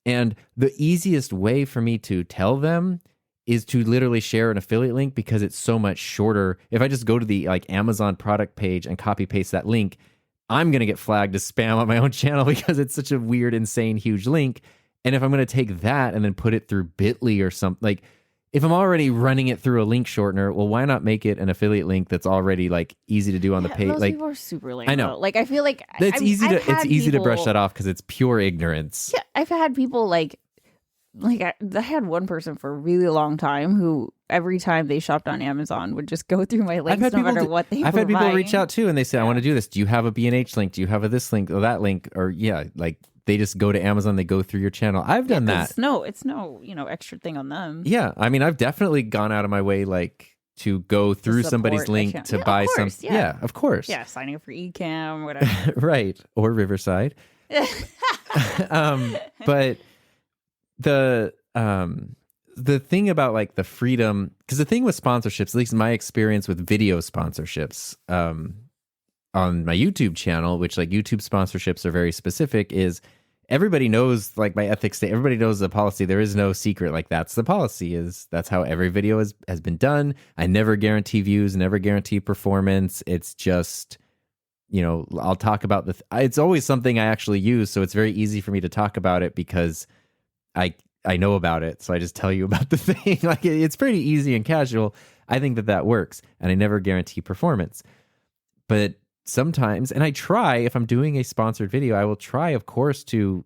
And the easiest way for me to tell them is to literally share an affiliate link, because it's so much shorter. If I just go to the like Amazon product page and copy paste that link, I'm going to get flagged as spam on my own channel because it's such a weird, insane, huge link. And if I'm going to take that and then put it through Bitly or something, like, if I'm already running it through a link shortener, well, why not make it an affiliate link that's already like easy to do on the page? Those like, people are super lame. I know. Though. Like, I feel like it's easy to brush that off because it's pure ignorance. Yeah, I've had people like I had one person for a really long time who every time they shopped on Amazon would just go through my links no matter what they were I've had people buying. reach out too, and they say, I want to do this. Do you have a B&H link? Do you have a this link or that link? Or like, they just go to Amazon, they go through your channel. I've done that. It's no extra thing on them. Yeah. I mean, I've definitely gone out of my way, like, to go through somebody's link to buy something. Yeah, of course. Yeah, signing up for Ecamm, whatever. Right. Or Riverside. But the thing about like the freedom, because the thing with sponsorships, at least in my experience with video sponsorships, on my YouTube channel, which like YouTube sponsorships are very specific, is everybody knows like my ethics state. Everybody knows the policy. There is no secret. Like, that's the policy. That's how every video has been done. I never guarantee views, never guarantee performance. It's just, I'll talk about it's always something I actually use. So it's very easy for me to talk about it because I know about it. So I just tell you about the thing. Like, it's pretty easy and casual. I think that works, and I never guarantee performance. But sometimes, and I try, if I'm doing a sponsored video, I will try, of course, to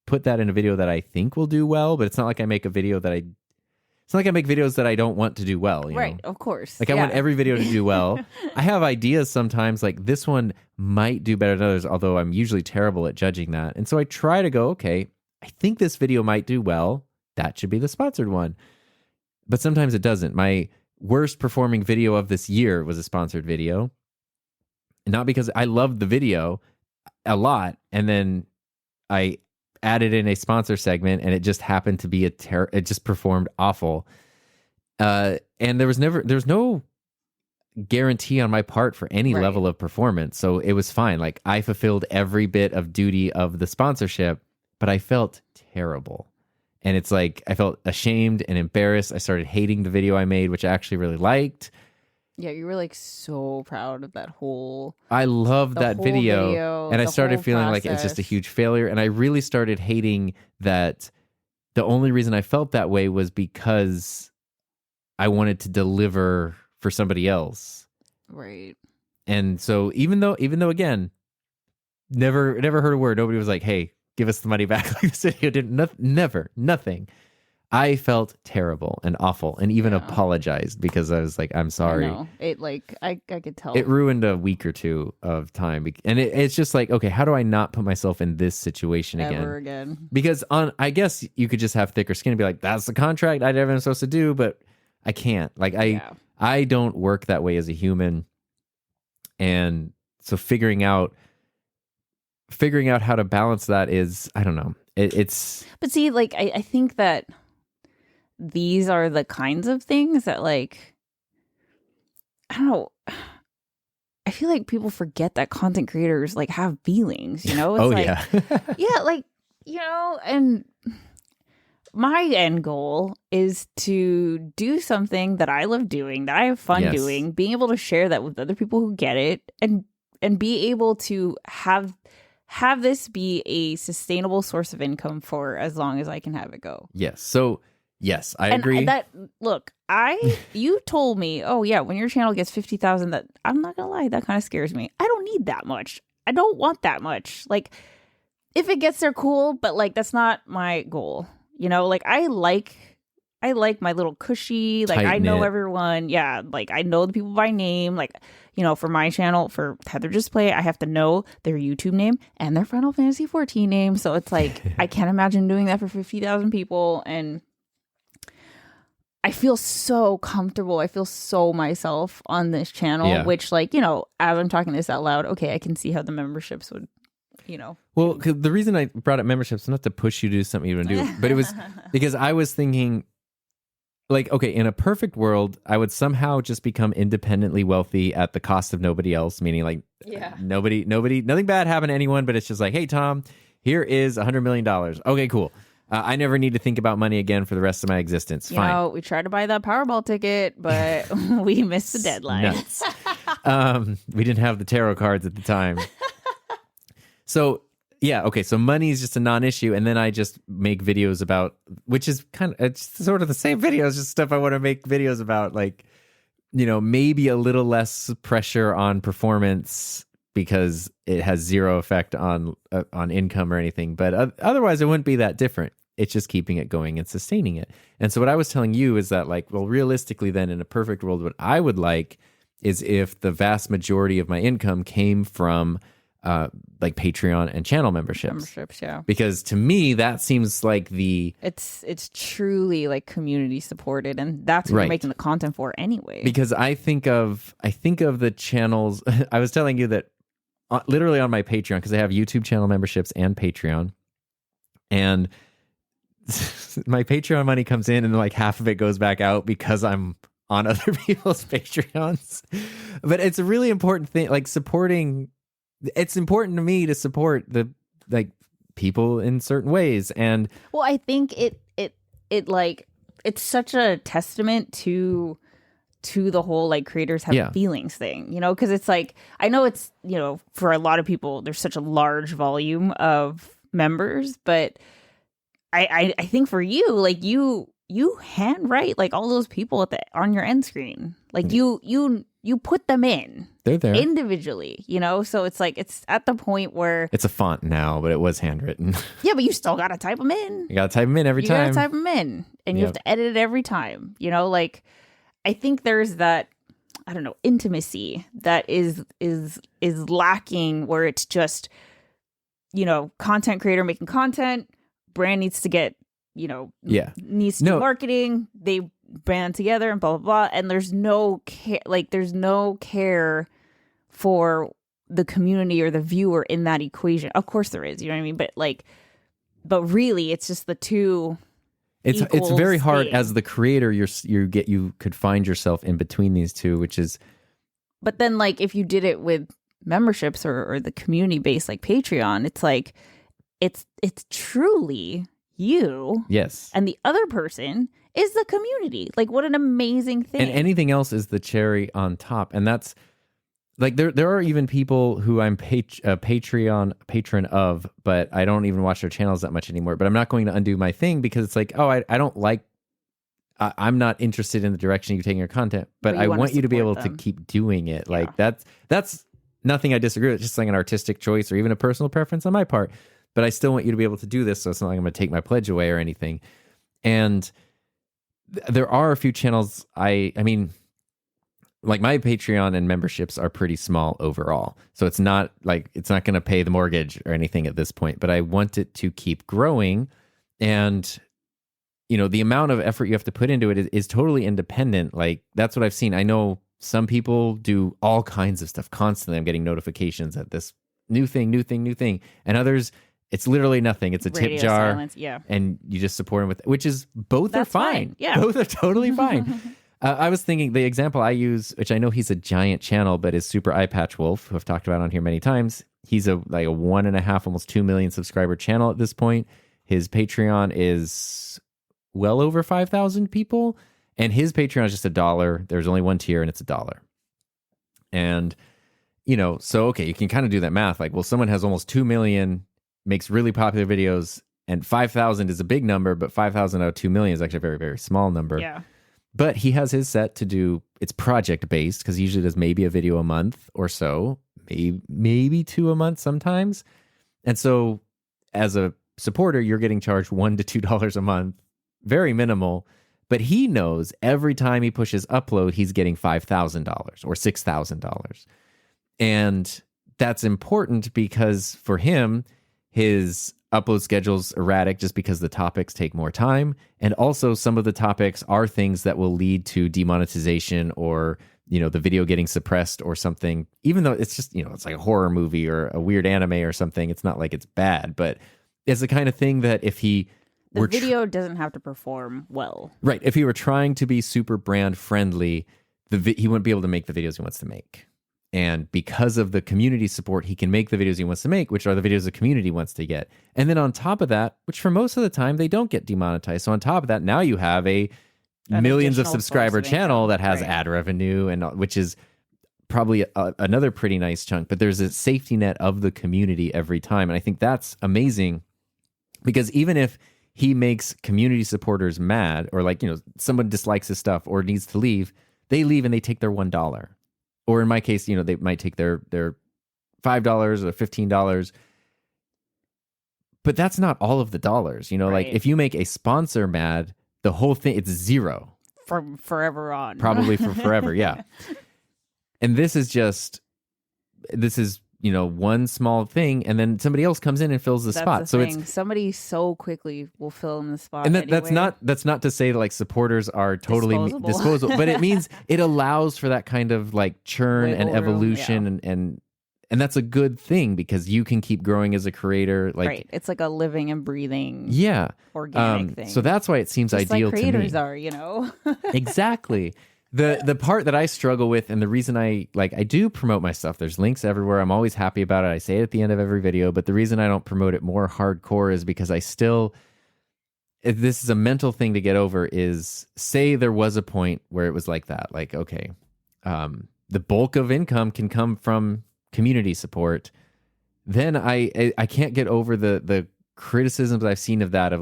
put that in a video that I think will do well, but it's not like I make a video it's not like I make videos that I don't want to do well. Right, of course. Like, I want every video to do well. I have ideas sometimes, like, this one might do better than others, although I'm usually terrible at judging that. And so I try to go, okay, I think this video might do well. That should be the sponsored one. But sometimes it doesn't. My worst performing video of this year was a sponsored video. Not because I loved the video a lot, and then I added in a sponsor segment, and it just happened to be it just performed awful. And there's no guarantee on my part for any level of performance, so it was fine. Like, I fulfilled every bit of duty of the sponsorship, but I felt terrible. And it's like, I felt ashamed and embarrassed. I started hating the video I made, which I actually really liked. Yeah, you were like so proud of that whole. I loved that video, and I started feeling like it's just a huge failure. And I really started hating that. The only reason I felt that way was because I wanted to deliver for somebody else, right? And so even though again, never heard a word. Nobody was like, "Hey, give us the money back." Like, this video didn't. Never, nothing. I felt terrible and awful, and even apologized because I was like, I'm sorry. I could tell. It ruined a week or two of time. And it's just like, okay, how do I not put myself in this situation Ever again? Because I guess you could just have thicker skin and be like, that's the contract I did everything I'm supposed to do, but I can't. Like, I don't work that way as a human. And so figuring out how to balance that is, I don't know. It's. But see, like, I think that these are the kinds of things that, like, I don't know. I feel like people forget that content creators like have feelings, you know? It's Oh, like, yeah. yeah, like, you know, and my end goal is to do something that I love doing, that I have fun Yes. doing, being able to share that with other people who get it, and be able to have this be a sustainable source of income for as long as I can have it go. Yes. So, yes, I And agree. You told me, oh yeah, when your channel gets 50,000, that I'm not gonna lie, that kind of scares me. I don't need that much. I don't want that much. Like, if it gets there, cool, but like that's not my goal. You know, like I like my little cushy, like I know Tight-knit. everyone. Yeah, like I know the people by name. Like, you know, for my channel, for Heather Just Play, I have to know their YouTube name and their Final Fantasy 14 name. So it's like I can't imagine doing that for 50,000 people. And I feel so comfortable. I feel so myself on this channel, Yeah. which, like, you know, as I'm talking this out loud, okay, I can see how the memberships would, you know. Well, 'cause the reason I brought up memberships, not to push you to do something you want to do, but it was because I was thinking, like, okay, in a perfect world, I would somehow just become independently wealthy at the cost of nobody else, meaning like nobody, nothing bad happened to anyone, but it's just like, hey, Tom, here is $100 million. Okay, cool. I never need to think about money again for the rest of my existence. You Fine. know, we tried to buy that Powerball ticket, but we missed the deadline. Nuts. We didn't have the tarot cards at the time. So, yeah, okay, so money is just a non-issue, and then I just make videos about, which is it's sort of the same videos, just stuff I want to make videos about, like, you know, maybe a little less pressure on performance because it has zero effect on income or anything, but otherwise it wouldn't be that different. It's just keeping it going and sustaining it. And so what I was telling you is that, like, well, realistically then, in a perfect world, what I would like is if the vast majority of my income came from like Patreon and channel memberships. Yeah. Because to me, that seems like it's truly like community supported, and that's what Right. you're making the content for anyway. Because I think of the channels. I was telling you that literally on my Patreon, because I have YouTube channel memberships and Patreon, and my Patreon money comes in and like half of it goes back out because I'm on other people's Patreons. But it's a really important thing, like supporting. It's important to me to support the like people in certain ways. And well, I think it like it's such a testament to the whole like creators have feelings thing, you know, because it's like, I know it's, you know, for a lot of people there's such a large volume of members, but I think for you, like you handwrite like all those people on your end screen, like you put them in. They're there individually, you know? So it's like, it's at the point where it's a font now, but it was handwritten. Yeah, but you still got to type them in. You got to type them in every time. You got to type them in, and you have to edit it every time, you know? Like, I think there's that, I don't know, intimacy that is lacking, where it's just, you know, content creator making content, brand needs to get, you know, needs to do marketing, they band together and blah, blah, blah. And there's no care, like, there's no care for the community or the viewer in that equation. Of course there is, you know what I mean? But really, it's just the two. It's very hard thing. as the creator. You could find yourself in between these two, which is. But then, like, if you did it with memberships or the community based, like Patreon, it's like it's truly you. Yes. And the other person is the community. Like, what an amazing thing. And anything else is the cherry on top. And that's like, there are even people who I'm Patreon patron of, but I don't even watch their channels that much anymore. But I'm not going to undo my thing because it's like, oh, I don't like, I'm not interested in the direction you're taking your content, but I want you to be able to keep doing it. Like that's nothing I disagree with. It's just like an artistic choice or even a personal preference on my part. But I still want you to be able to do this. So it's not like I'm going to take my pledge away or anything. And there are a few channels I mean, like my Patreon and memberships are pretty small overall. So it's not going to pay the mortgage or anything at this point, but I want it to keep growing. And, you know, the amount of effort you have to put into it is totally independent. Like, that's what I've seen. I know some people do all kinds of stuff constantly. I'm getting notifications that this new thing. And others, it's literally nothing. It's a Radio tip jar. silence, yeah. And you just support them with, which is both That's are fine. Yeah. Both are totally fine. I was thinking the example I use, which I know he's a giant channel, but is Super Eye Patch Wolf, who I've talked about on here many times. He's a 1.5, almost 2 million subscriber channel at this point. His Patreon is well over 5,000 people, and his Patreon is just $1. There's only one tier, and it's $1. And so okay, you can kind of do that math. Like, well, someone has almost 2 million, makes really popular videos, and 5,000 is a big number, but 5,000 out of 2 million is actually a very, very small number. Yeah. But he has his set to do, it's project based because he usually does maybe a video a month or so, maybe 2 a month sometimes. And so as a supporter, you're getting charged $1 to $2 a month, very minimal. But he knows every time he pushes upload, he's getting $5,000 or $6,000. And that's important because for him, his upload schedule's erratic just because the topics take more time. And also some of the topics are things that will lead to demonetization or, the video getting suppressed or something, even though it's just, it's like a horror movie or a weird anime or something. It's not like it's bad, but it's the kind of thing that if he the video doesn't have to perform well. Right. If he were trying to be super brand friendly, he wouldn't be able to make the videos he wants to make. And because of the community support, he can make the videos he wants to make, which are the videos the community wants to get. And then on top of that, which for most of the time, they don't get demonetized. So on top of that, now you have a millions of subscriber channel that has ad revenue, and which is probably another pretty nice chunk. But there's a safety net of the community every time. And I think that's amazing because even if he makes community supporters mad or someone dislikes his stuff or needs to leave, they leave and they take their $1. Or in my case, they might take their $5 or $15. But that's not all of the dollars. Right. Like if you make a sponsor mad, the whole thing, it's zero. From forever on. Probably for forever, yeah. And this is one small thing, and then somebody else comes in and fills the spot. So it's somebody so quickly will fill in the spot. And that's not to say that supporters are totally disposable, but it means it allows for that kind of churn and evolution, and that's a good thing because you can keep growing as a creator. Right, it's like a living and breathing, organic thing. So that's why it seems just ideal like to me. Creators are, Exactly. The part that I struggle with, and the reason I do promote my stuff, there's links everywhere. I'm always happy about it. I say it at the end of every video, but the reason I don't promote it more hardcore is because this is a mental thing to get over, is say there was a point where it was like that. Okay, the bulk of income can come from community support. Then I can't get over the criticisms I've seen of that, of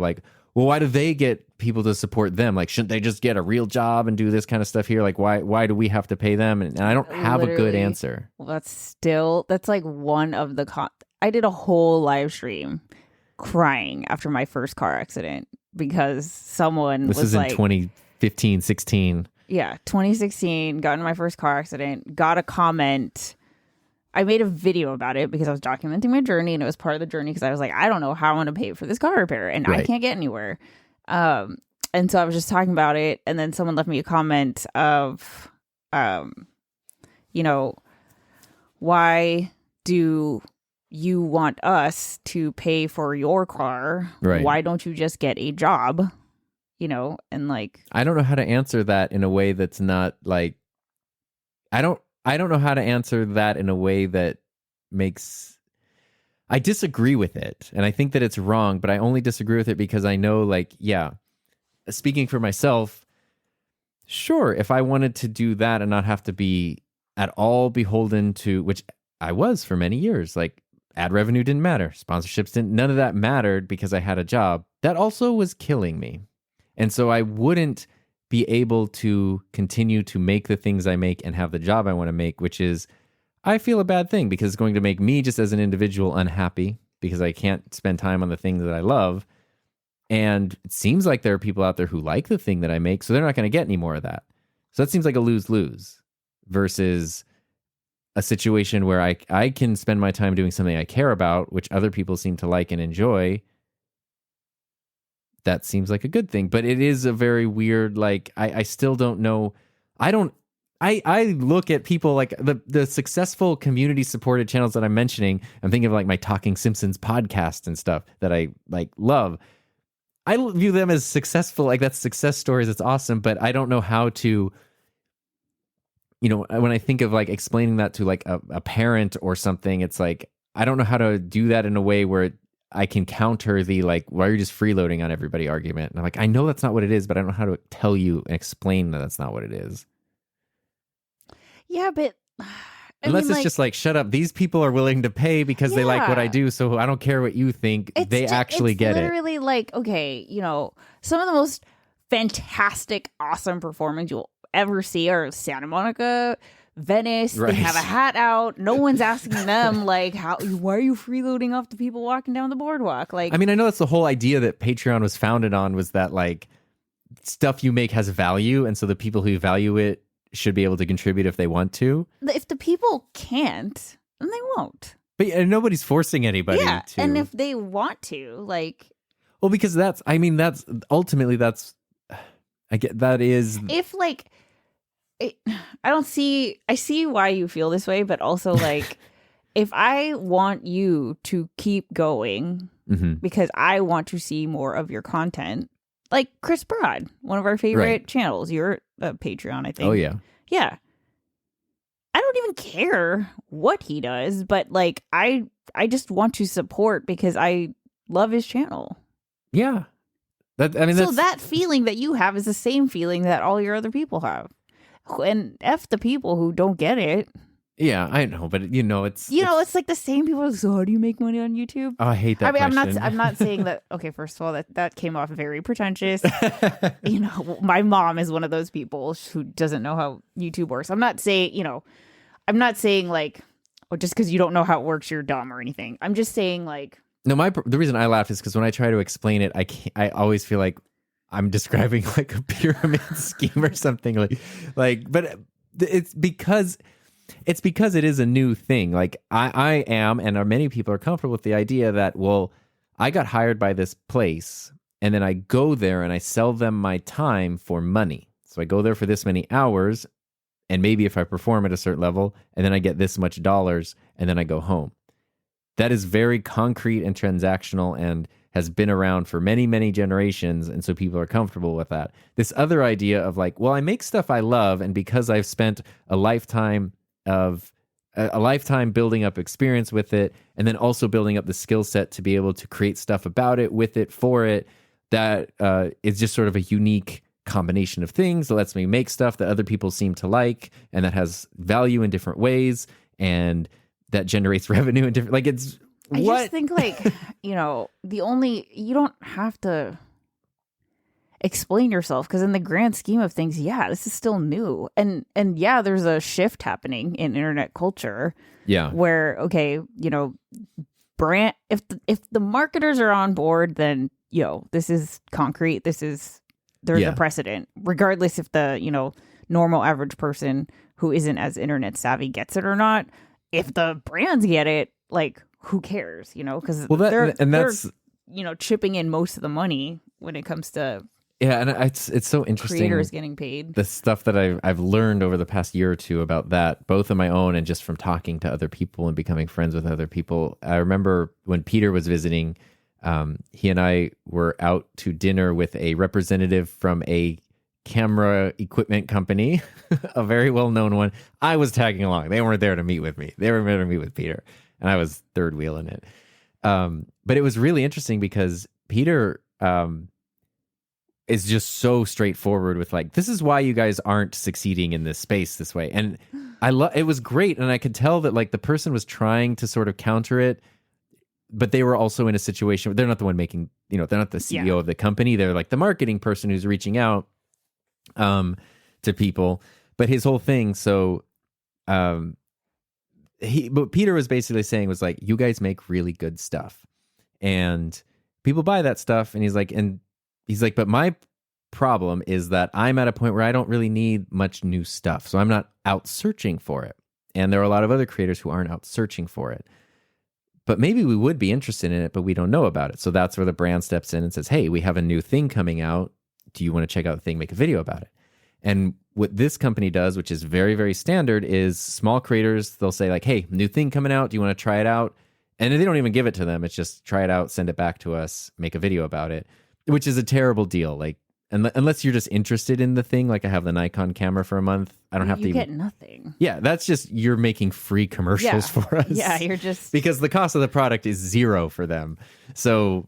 well, why do they get people to support them? Shouldn't they just get a real job and do this kind of stuff here? Why do we have to pay them? And I don't have a good answer. Well, that's one of the I did a whole live stream crying after my first car accident because someone this was in 2015, 16. Yeah, 2016, got in my first car accident, got a comment. I made a video about it because I was documenting my journey, and it was part of the journey because I was like, I don't know how I'm going to pay for this car repair, and I can't get anywhere. And so I was just talking about it, and then someone left me a comment of, why do you want us to pay for your car? Right. Why don't you just get a job? And I don't know how to answer that in a way that's not I don't know how to answer that in a way that makes... I disagree with it, and I think that it's wrong, but I only disagree with it because I know, speaking for myself, sure, if I wanted to do that and not have to be at all beholden to, which I was for many years, ad revenue didn't matter, sponsorships didn't, none of that mattered because I had a job, that also was killing me. And so I wouldn't be able to continue to make the things I make and have the job I want to make, which is, I feel a bad thing because it's going to make me just as an individual unhappy because I can't spend time on the things that I love. And it seems like there are people out there who like the thing that I make, so they're not going to get any more of that. So that seems like a lose-lose versus a situation where I can spend my time doing something I care about, which other people seem to like and enjoy. That seems like a good thing, but it is a very weird, I still don't know. I look at people the successful community supported channels that I'm mentioning. I'm thinking of my Talking Simpsons podcast and stuff that I love. I view them as successful. Like, that's success stories. It's awesome. But I don't know how to, when I think of like explaining that to like a parent or something, it's like, I don't know how to do that in a way where I can counter the like, why are you just freeloading on everybody argument? And I'm like, I know that's not what it is, but I don't know how to tell you and explain that that's not what it is. Yeah, but unless it's just like, shut up. These people are willing to pay because they like what I do. So I don't care what you think. They actually get it. It's literally like, okay, some of the most fantastic, awesome performance you'll ever see are Santa Monica, Venice. Right. They have a hat out. No one's asking them like, why are you freeloading off the people walking down the boardwalk? Like, I mean, I know that's the whole idea that Patreon was founded on, was that like stuff you make has value, and so the people who value it should be able to contribute if they want to. If the people can't, then they won't. But nobody's forcing anybody to. And if they want to, like, well, because that's ultimately I get that is if like. I see why you feel this way, but also like if I want you to keep going because I want to see more of your content, like Chris Broad, one of our favorite channels, you're a Patreon, I think. Oh yeah. Yeah. I don't even care what he does, but like I just want to support because I love his channel. Yeah. That feeling that you have is the same feeling that all your other people have. And F the people who don't get it. Yeah, I know, but it's it's like the same people. So how do you make money on YouTube? Oh, I hate that. I mean, question. I'm not saying that. Okay, first of all, that came off very pretentious. My mom is one of those people who doesn't know how YouTube works. I'm not saying like, just because you don't know how it works, you're dumb or anything. I'm just saying like. No, the reason I laugh is because when I try to explain it, I always feel like I'm describing like a pyramid scheme or something but it's because it is a new thing. Like I am, and many people are comfortable with the idea that, well, I got hired by this place and then I go there and I sell them my time for money. So I go there for this many hours, and maybe if I perform at a certain level, and then I get this much dollars, and then I go home. That is very concrete and transactional and has been around for many, many generations, and so people are comfortable with that. This other idea of like, well, I make stuff I love, and because I've spent a lifetime building up experience with it, and then also building up the skill set to be able to create stuff about it, with it, for it, that is just sort of a unique combination of things that lets me make stuff that other people seem to like, and that has value in different ways, and that generates revenue in different, like it's. I just think like, you don't have to explain yourself, because in the grand scheme of things, this is still new. And there's a shift happening in internet culture. Yeah. Where, okay, brand, if the marketers are on board, then, this is concrete. There's a precedent, regardless if the, normal average person who isn't as internet savvy gets it or not. If the brands get it, like, who cares, because they're chipping in most of the money when it comes to and it's so interesting, creators getting paid. The stuff that I've learned over the past year or two about that, both on my own and just from talking to other people and becoming friends with other people. I remember when Peter was visiting, he and I were out to dinner with a representative from a camera equipment company, a very well-known one. I was tagging along. They weren't there to meet with me. They were there to meet with Peter. And I was third wheeling it. But it was really interesting because Peter is just so straightforward with like, this is why you guys aren't succeeding in this space this way. And it was great. And I could tell that like the person was trying to sort of counter it, but they were also in a situation where they're not the one making, they're not the CEO of the company. They're like the marketing person who's reaching out to people. But his whole thing, what Peter was basically saying was like, you guys make really good stuff and people buy that stuff. And he's like, but my problem is that I'm at a point where I don't really need much new stuff. So I'm not out searching for it. And there are a lot of other creators who aren't out searching for it. But maybe we would be interested in it, but we don't know about it. So that's where the brand steps in and says, hey, we have a new thing coming out. Do you want to check out the thing, make a video about it? And what this company does, which is very, very standard, is small creators, they'll say like, hey, new thing coming out. Do you want to try it out? And they don't even give it to them. It's just try it out, send it back to us, make a video about it. which is a terrible deal. Like, unless you're just interested in the thing, like I have the Nikon camera for a month, I don't have to You even get nothing. Yeah, that's just you're making free commercials for us. Yeah, you're just because the cost of the product is zero for them. So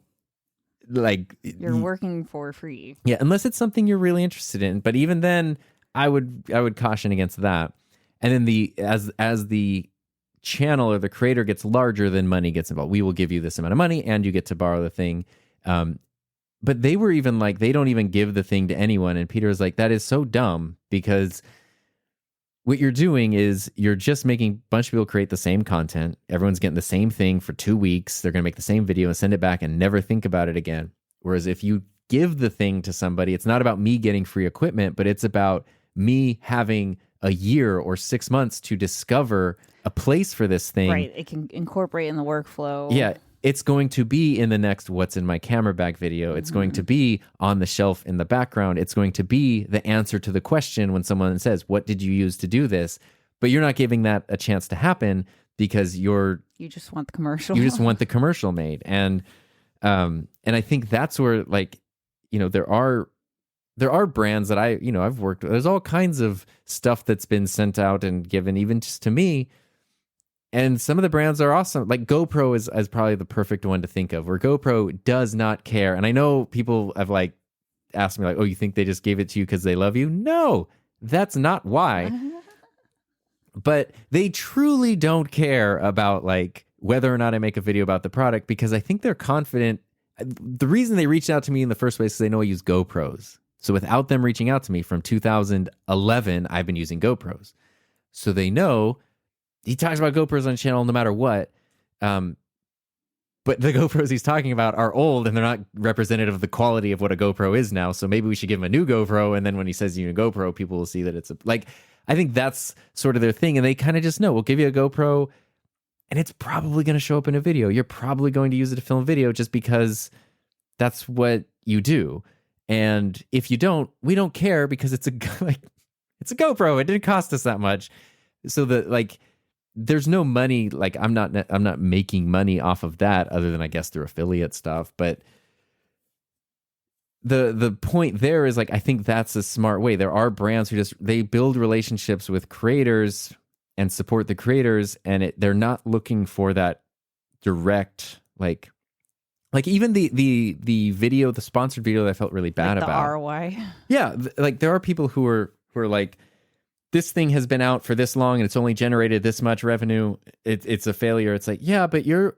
like you're working for free. Yeah, unless it's something you're really interested in. But even then, I would caution against that. And then as the channel or the creator gets larger, then money gets involved. We will give you this amount of money and you get to borrow the thing. But they were even like, they don't even give the thing to anyone. And Peter was like, that is so dumb, because what you're doing is you're just making a bunch of people create the same content. Everyone's getting the same thing for 2 weeks. They're going to make the same video and send it back and never think about it again. Whereas if you give the thing to somebody, it's not about me getting free equipment, but it's about me having a year or 6 months to discover a place for this thing. Right. It can incorporate in the workflow. Yeah. It's going to be in the next What's in My Camera Bag video. It's going to be on the shelf in the background. It's going to be the answer to the question when someone says, what did you use to do this? But you're not giving that a chance to happen because you just want the commercial. You just want the commercial made. And I think that's where, like, you know, there are brands that I've worked with. There's all kinds of stuff that's been sent out and given even just to me. And some of the brands are awesome. Like GoPro is probably the perfect one to think of, where GoPro does not care. And I know people have like asked me like, oh, you think they just gave it to you because they love you? No, that's not why. But they truly don't care about like whether or not I make a video about the product, because I think they're confident. The reason they reached out to me in the first place is they know I use GoPros. So without them reaching out to me from 2011, I've been using GoPros. So they know he talks about GoPros on the channel no matter what. But the GoPros he's talking about are old and they're not representative of the quality of what a GoPro is now. So maybe we should give him a new GoPro. And then when he says you need a GoPro, people will see that it's I think that's sort of their thing. And they kind of just know, we'll give you a GoPro and it's probably going to show up in a video. You're probably going to use it to film video just because that's what you do. And if you don't, we don't care, because it's a GoPro. It didn't cost us that much. So there's no money. Like I'm not making money off of that, other than I guess through affiliate stuff. But the point there is, like, I think that's a smart way. There are brands who they build relationships with creators and support the creators, and they're not looking for that direct like even the video, the sponsored video that I felt really bad like the about. ROI. Yeah, like there are people who are like, this thing has been out for this long and it's only generated this much revenue. It's a failure. It's like, yeah, but you're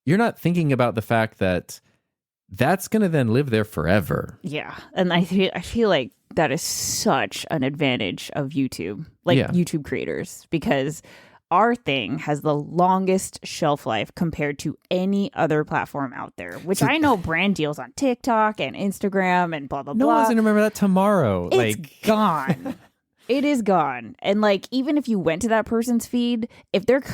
not thinking about the fact that that's going to then live there forever. Yeah. And I feel like that is such an advantage of YouTube, YouTube creators, because our thing has the longest shelf life compared to any other platform out there, which I know brand deals on TikTok and Instagram and blah, blah, blah. No one's going to remember that tomorrow. It's gone. It is gone. And like, even if you went to that person's feed, if they're,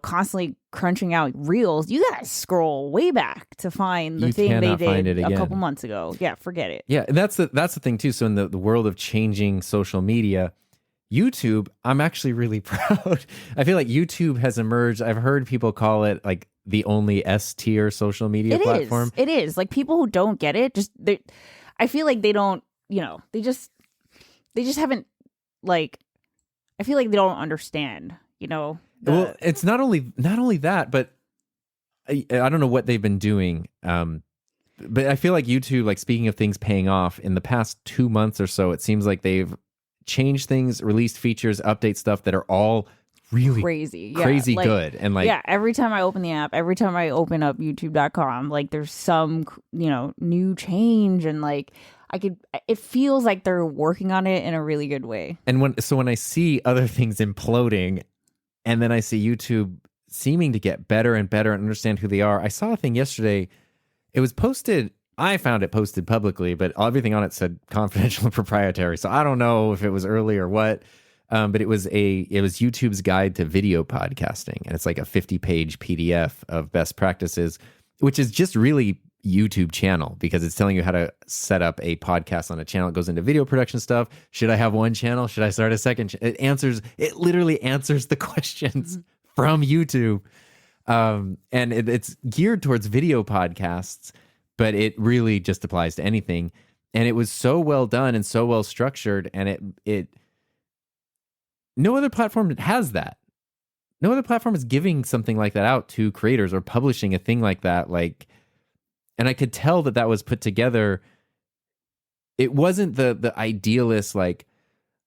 constantly crunching out reels, you got to scroll way back to find the thing they did a couple months ago. Yeah, forget it. Yeah, that's the thing too. So in the world of changing social media, YouTube, I'm actually really proud. I feel like YouTube has emerged. I've heard people call it like the only S-tier social media platform. It is. Like, people who don't get it, I feel like they don't, they just haven't, like, I feel like they don't understand, Well, it's not only that, but I don't know what they've been doing. But I feel like YouTube, like, speaking of things paying off, in the past 2 months or so, it seems like they've changed things, released features, update stuff that are all really crazy good. And like, every time I open the app, every time I open up youtube.com, like, there's some, new change, and like, it feels like they're working on it in a really good way. And when I see other things imploding, and then I see YouTube seeming to get better and better and understand who they are. I saw a thing yesterday. It was posted. I found it posted publicly, but everything on it said confidential and proprietary. So I don't know if it was early or what. But it was YouTube's guide to video podcasting, and it's like a 50-page PDF of best practices, which is just really YouTube channel, because it's telling you how to set up a podcast on a channel. It goes into video production stuff. Should I have one channel? Should I start a second? It literally answers the questions from YouTube. And it's geared towards video podcasts. but it really just applies to anything. And it was so well done and so well structured, and it no other platform has that. No other platform is giving something like that out to creators or publishing a thing like that. Like, and I could tell that was put together. It wasn't the idealist, like,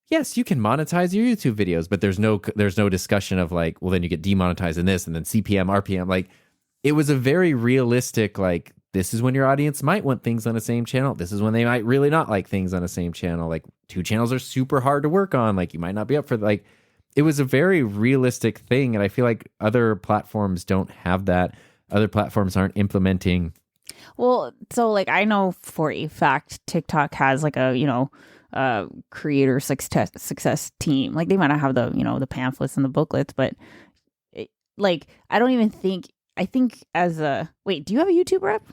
yes, you can monetize your YouTube videos, but there's no discussion of like, well, then you get demonetized in this, and then CPM, RPM. Like, it was a very realistic, like, this is when your audience might want things on the same channel. This is when they might really not like things on the same channel. Like, 2 channels are super hard to work on. Like, you might not be up for, like, it was a very realistic thing. And I feel like other platforms don't have that. Other platforms aren't implementing. Well, so like, I know for a fact TikTok has like a, creator success team. Like, they might not have the, the pamphlets and the booklets, but I don't even think, I think wait, do you have a YouTube rep?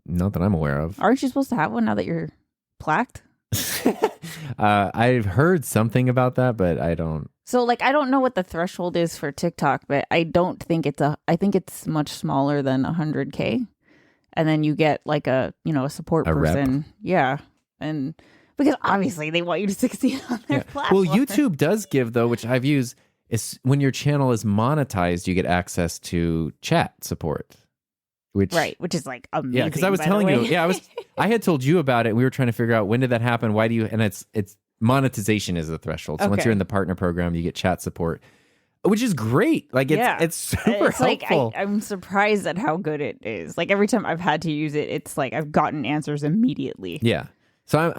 Not that I'm aware of. Aren't you supposed to have one now that you're plaqued? I've heard something about that, but I don't. So like, I don't know what the threshold is for TikTok, but I don't think I think it's much smaller than 100K. And then you get like a support person. Rep. Yeah. And because obviously they want you to succeed on their platform. Well, YouTube does give, though, which I've used, is when your channel is monetized, you get access to chat support. Which is like amazing. Yeah, because I was telling you, I had told you about it. We were trying to figure out, when did that happen? Why do you? And it's monetization is the threshold. So once you're in the partner program, you get chat support, which is great. Like, it's super helpful. Like, I'm surprised at how good it is. Like, every time I've had to use it, it's like I've gotten answers immediately. Yeah. So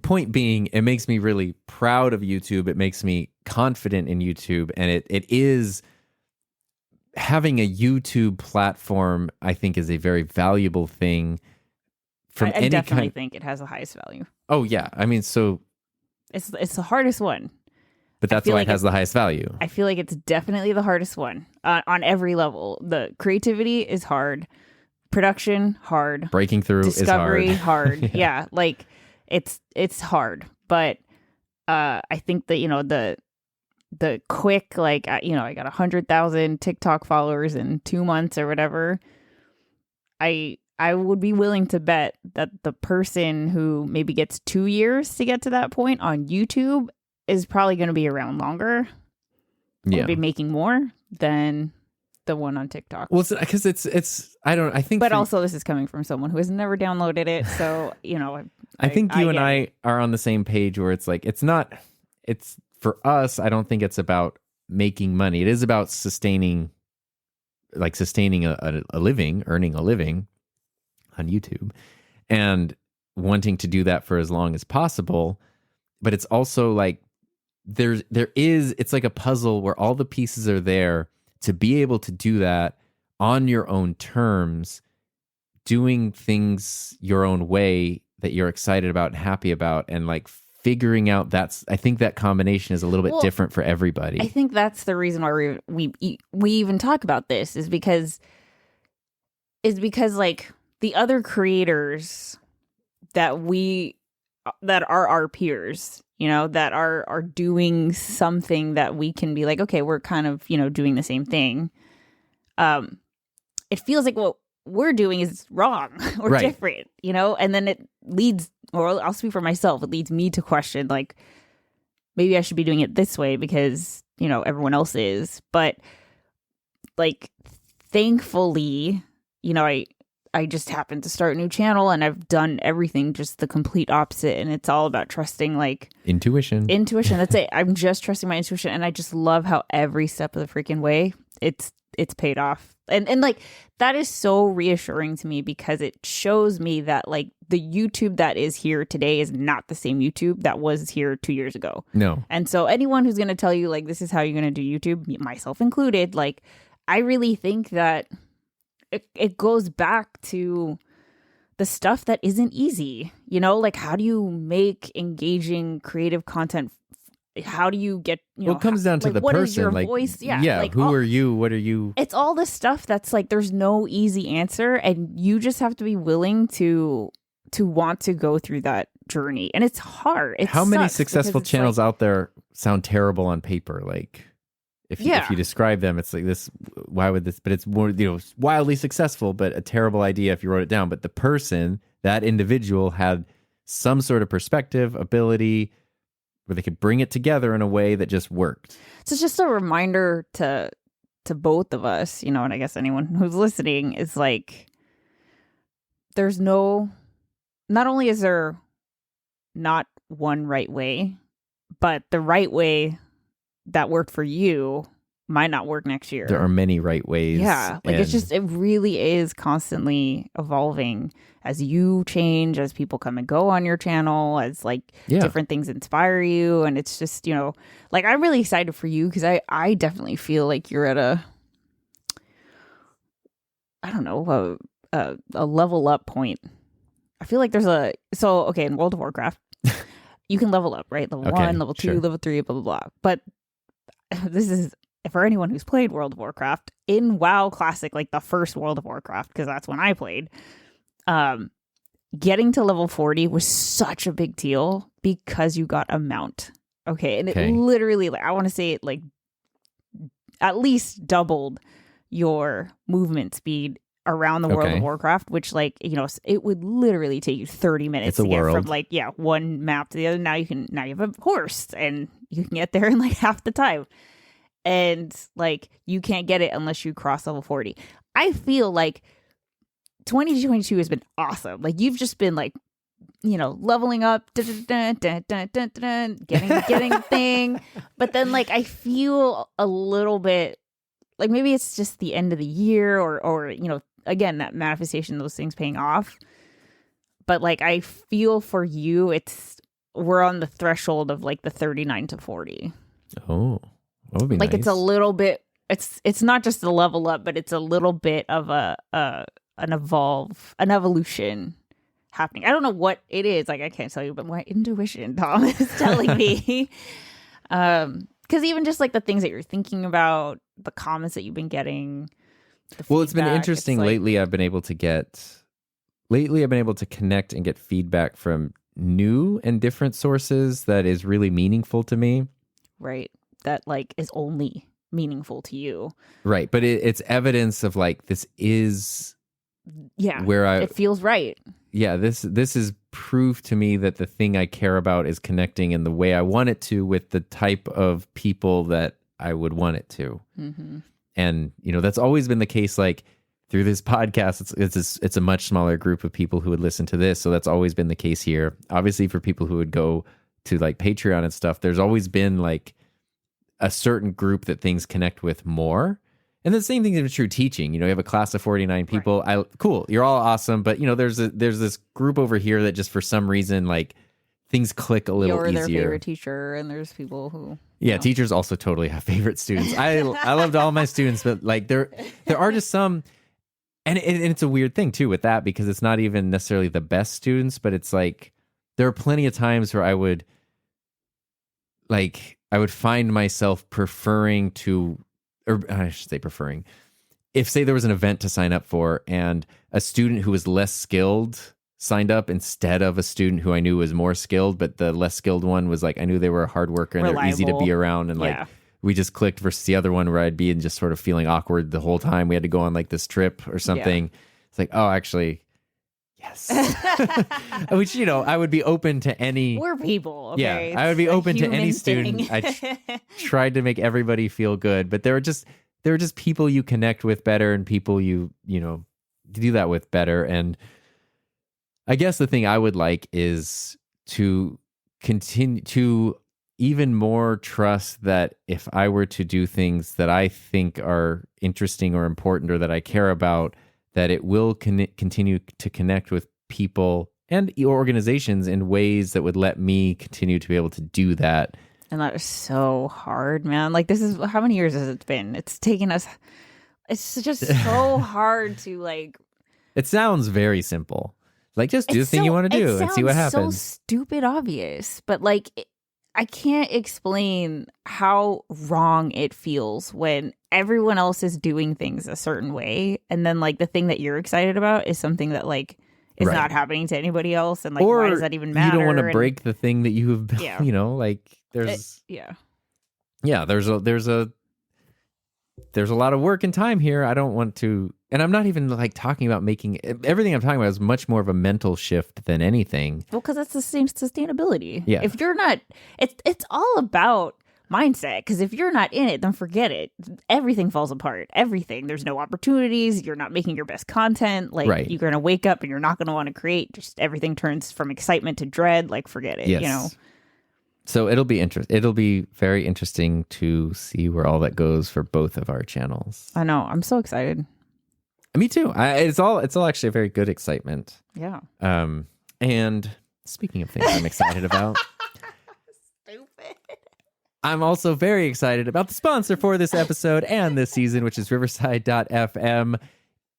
point being, it makes me really proud of YouTube. It makes me confident in YouTube, and it is. Having a YouTube platform, I think, is a very valuable thing. I definitely think it has the highest value. Oh yeah, I mean, so it's the hardest one, but that's why it has the highest value. I feel like it's definitely the hardest one on every level. The creativity is hard, production hard, breaking through discovery is hard. Yeah, like it's hard, but I think that the quick, like, I got 100,000 TikTok followers in 2 months or whatever. I would be willing to bet that the person who maybe gets 2 years to get to that point on YouTube is probably going to be around longer. Yeah. Or be making more than the one on TikTok. Well, because it's I think. But also, this is coming from someone who has never downloaded it. So, I think you and I are on the same page where it's like, it's for us, I don't think it's about making money. It is about sustaining a living, earning a living on YouTube, and wanting to do that for as long as possible. But it's also like it's like a puzzle where all the pieces are there to be able to do that on your own terms, doing things your own way that you're excited about and happy about, and like figuring out I think that combination is a little bit different for everybody. I think that's the reason why we even talk about this is because like the other creators that are our peers, that are doing something that we can be like, okay, we're kind of, doing the same thing. It feels like what we're doing is wrong or different, and then it leads, or I'll speak for myself, it leads me to question, like, maybe I should be doing it this way because, everyone else is. But like, thankfully, I just happened to start a new channel, and I've done everything just the complete opposite. And it's all about trusting, like, intuition. That's it. I'm just trusting my intuition. And I just love how every step of the freaking way it's paid off. And like, that is so reassuring to me, because it shows me that, like, the YouTube that is here today is not the same YouTube that was here 2 years ago. No. And so anyone who's going to tell you, like, this is how you're going to do YouTube, myself included, like, I really think that it goes back to the stuff that isn't easy, like, how do you make engaging creative content? How do you get, well, it comes down to the what person. Is your like, voice? Yeah. Like, who are you? What are you? It's all the stuff that's like, there's no easy answer, and you just have to be willing to want to go through that journey. And it's hard. How many successful channels out there sound terrible on paper? Like, if you describe them, it's like this, why would this, but it's more, wildly successful, but a terrible idea if you wrote it down. But the person, that individual had some sort of perspective, ability, where they could bring it together in a way that just worked. So it's just a reminder to both of us, and I guess anyone who's listening, is like, not only is there not one right way, but the right way that worked for you might not work next year. There are many right ways. Yeah. Like it really is constantly evolving as you change, as people come and go on your channel, as different things inspire you. And it's just, like, I'm really excited for you because I definitely feel like you're at a level up point. I feel like there's in World of Warcraft, you can level up, right? Level 1, level 2, level 3, blah, blah, blah. But this is, for anyone who's played World of Warcraft, in WoW Classic, like the first World of Warcraft, because that's when I played, getting to level 40 was such a big deal because you got a mount. Okay. And it literally, I want to say it at least doubled your movement speed around the World of Warcraft, which it would literally take you 30 minutes to get from one map to the other. Now you have a horse and you can get there in half the time. And you can't get it unless you cross level 40. I feel like 2022 has been awesome. You've just been leveling up, getting the thing. But then I feel a little bit maybe it's just the end of the year or again, that manifestation, those things paying off. But I feel for you, we're on the threshold of the 39 to 40. Oh, that would be nice. It's a little bit, it's not just a level up, but it's a little bit of an evolution happening. I don't know what it is. I can't tell you, but my intuition, Tom, is telling me. Because even just the things that you're thinking about, the comments that you've been getting. It's been interesting lately. I've been able to connect and get feedback from new and different sources that is really meaningful to me. Right. That is only meaningful to you. Right. But it's evidence of this is where it feels right. Yeah, this is proof to me that the thing I care about is connecting in the way I want it to with the type of people that I would want it to. Mm-hmm. And, that's always been the case, through this podcast, it's a much smaller group of people who would listen to this. So that's always been the case here. Obviously, for people who would go to Patreon and stuff, there's always been a certain group that things connect with more. And the same thing is true teaching. You have a class of 49 people. Right. Cool. You're all awesome. But, there's this group over here that just for some reason, things click a little easier. You're their favorite teacher, and there's people who... Yeah, teachers also totally have favorite students. I loved all my students, but there are just some... And it's a weird thing, too, with that, because it's not even necessarily the best students, but it's there are plenty of times where I would find myself preferring to... Or I should say preferring, if say there was an event to sign up for and a student who was less skilled signed up instead of a student who I knew was more skilled, but the less skilled one was I knew they were a hard worker and they're easy to be around. And we just clicked versus the other one where I'd be just sort of feeling awkward the whole time. We had to go on this trip or something. Yeah. It's oh, actually, yes. Which, I would be open to any... We're people, okay? Yeah, I would be open to any student. I tried to make everybody feel good, but there are just people you connect with better and people you do that with better. And I guess the thing I would like is to continue to even more trust that if I were to do things that I think are interesting or important or that I care about, that it will continue to connect with people and organizations in ways that would let me continue to be able to do that. And that is so hard, man. This is, how many years has it been? It's taken us, it's just so hard to It sounds very simple. Just do the thing you want to do and see what happens. So stupid obvious, but I can't explain how wrong it feels when everyone else is doing things a certain way, and then the thing that you're excited about is something that is not happening to anybody else, and or why does that even matter? You don't want to break the thing that you have built. There's there's there's a lot of work and time here. I don't want to, and I'm not even like talking about making, everything I'm talking about is much more of a mental shift than anything. Well, because that's the same sustainability. Yeah. If you're not, it's all about mindset. Because if you're not in it, then forget it. Everything falls apart. Everything. There's no opportunities. You're not making your best content. Like Right. you're going to wake up and you're not going to want to create. Just everything turns from excitement to dread. Like forget it. Yes. You know. So it'll be very interesting to see where all that goes for both of our channels. I know. I'm so excited. Me too. It's all actually a very good excitement. Yeah. And speaking of things I'm excited about, Stupid. I'm also very excited about the sponsor for this episode and this season, which is Riverside.fm.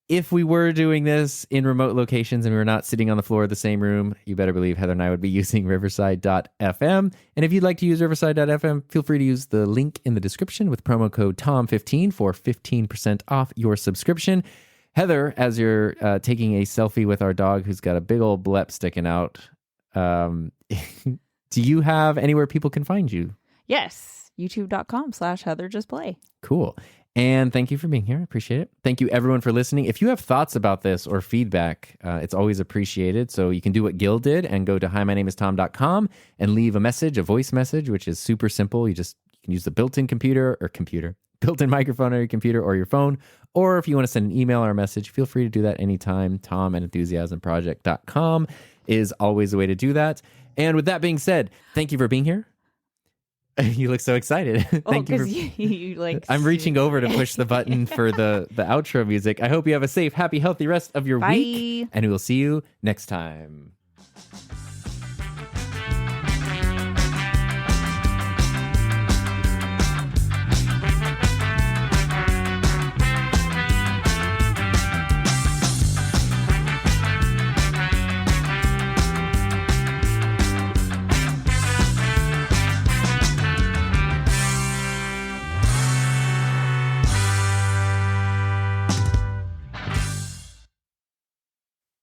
If we were doing this in remote locations and we were not sitting on the floor of the same room, you better believe Heather and I would be using Riverside.fm. And if you'd like to use Riverside.fm, feel free to use the link in the description with promo code TOM15 for 15% off your subscription. Heather, as you're taking a selfie with our dog who's got a big old blep sticking out, do you have anywhere people can find you? Yes. YouTube.com/HeatherJustPlay. Cool. And thank you for being here. I appreciate it. Thank you, everyone, for listening. If you have thoughts about this or feedback, it's always appreciated. So you can do what Gil did and go to himynameistom.com and leave a message, a voice message, which is super simple. You can use the built-in built-in microphone on your computer or your phone. Or if you want to send an email or a message, feel free to do that anytime. Tom@enthusiasmproject.com is always the way to do that. And with that being said, thank you for being here. You look so excited. Thank you. You like. I'm reaching over to push the button for the outro music. I hope you have a safe, happy, healthy rest of your Bye. week, and we will see you next time.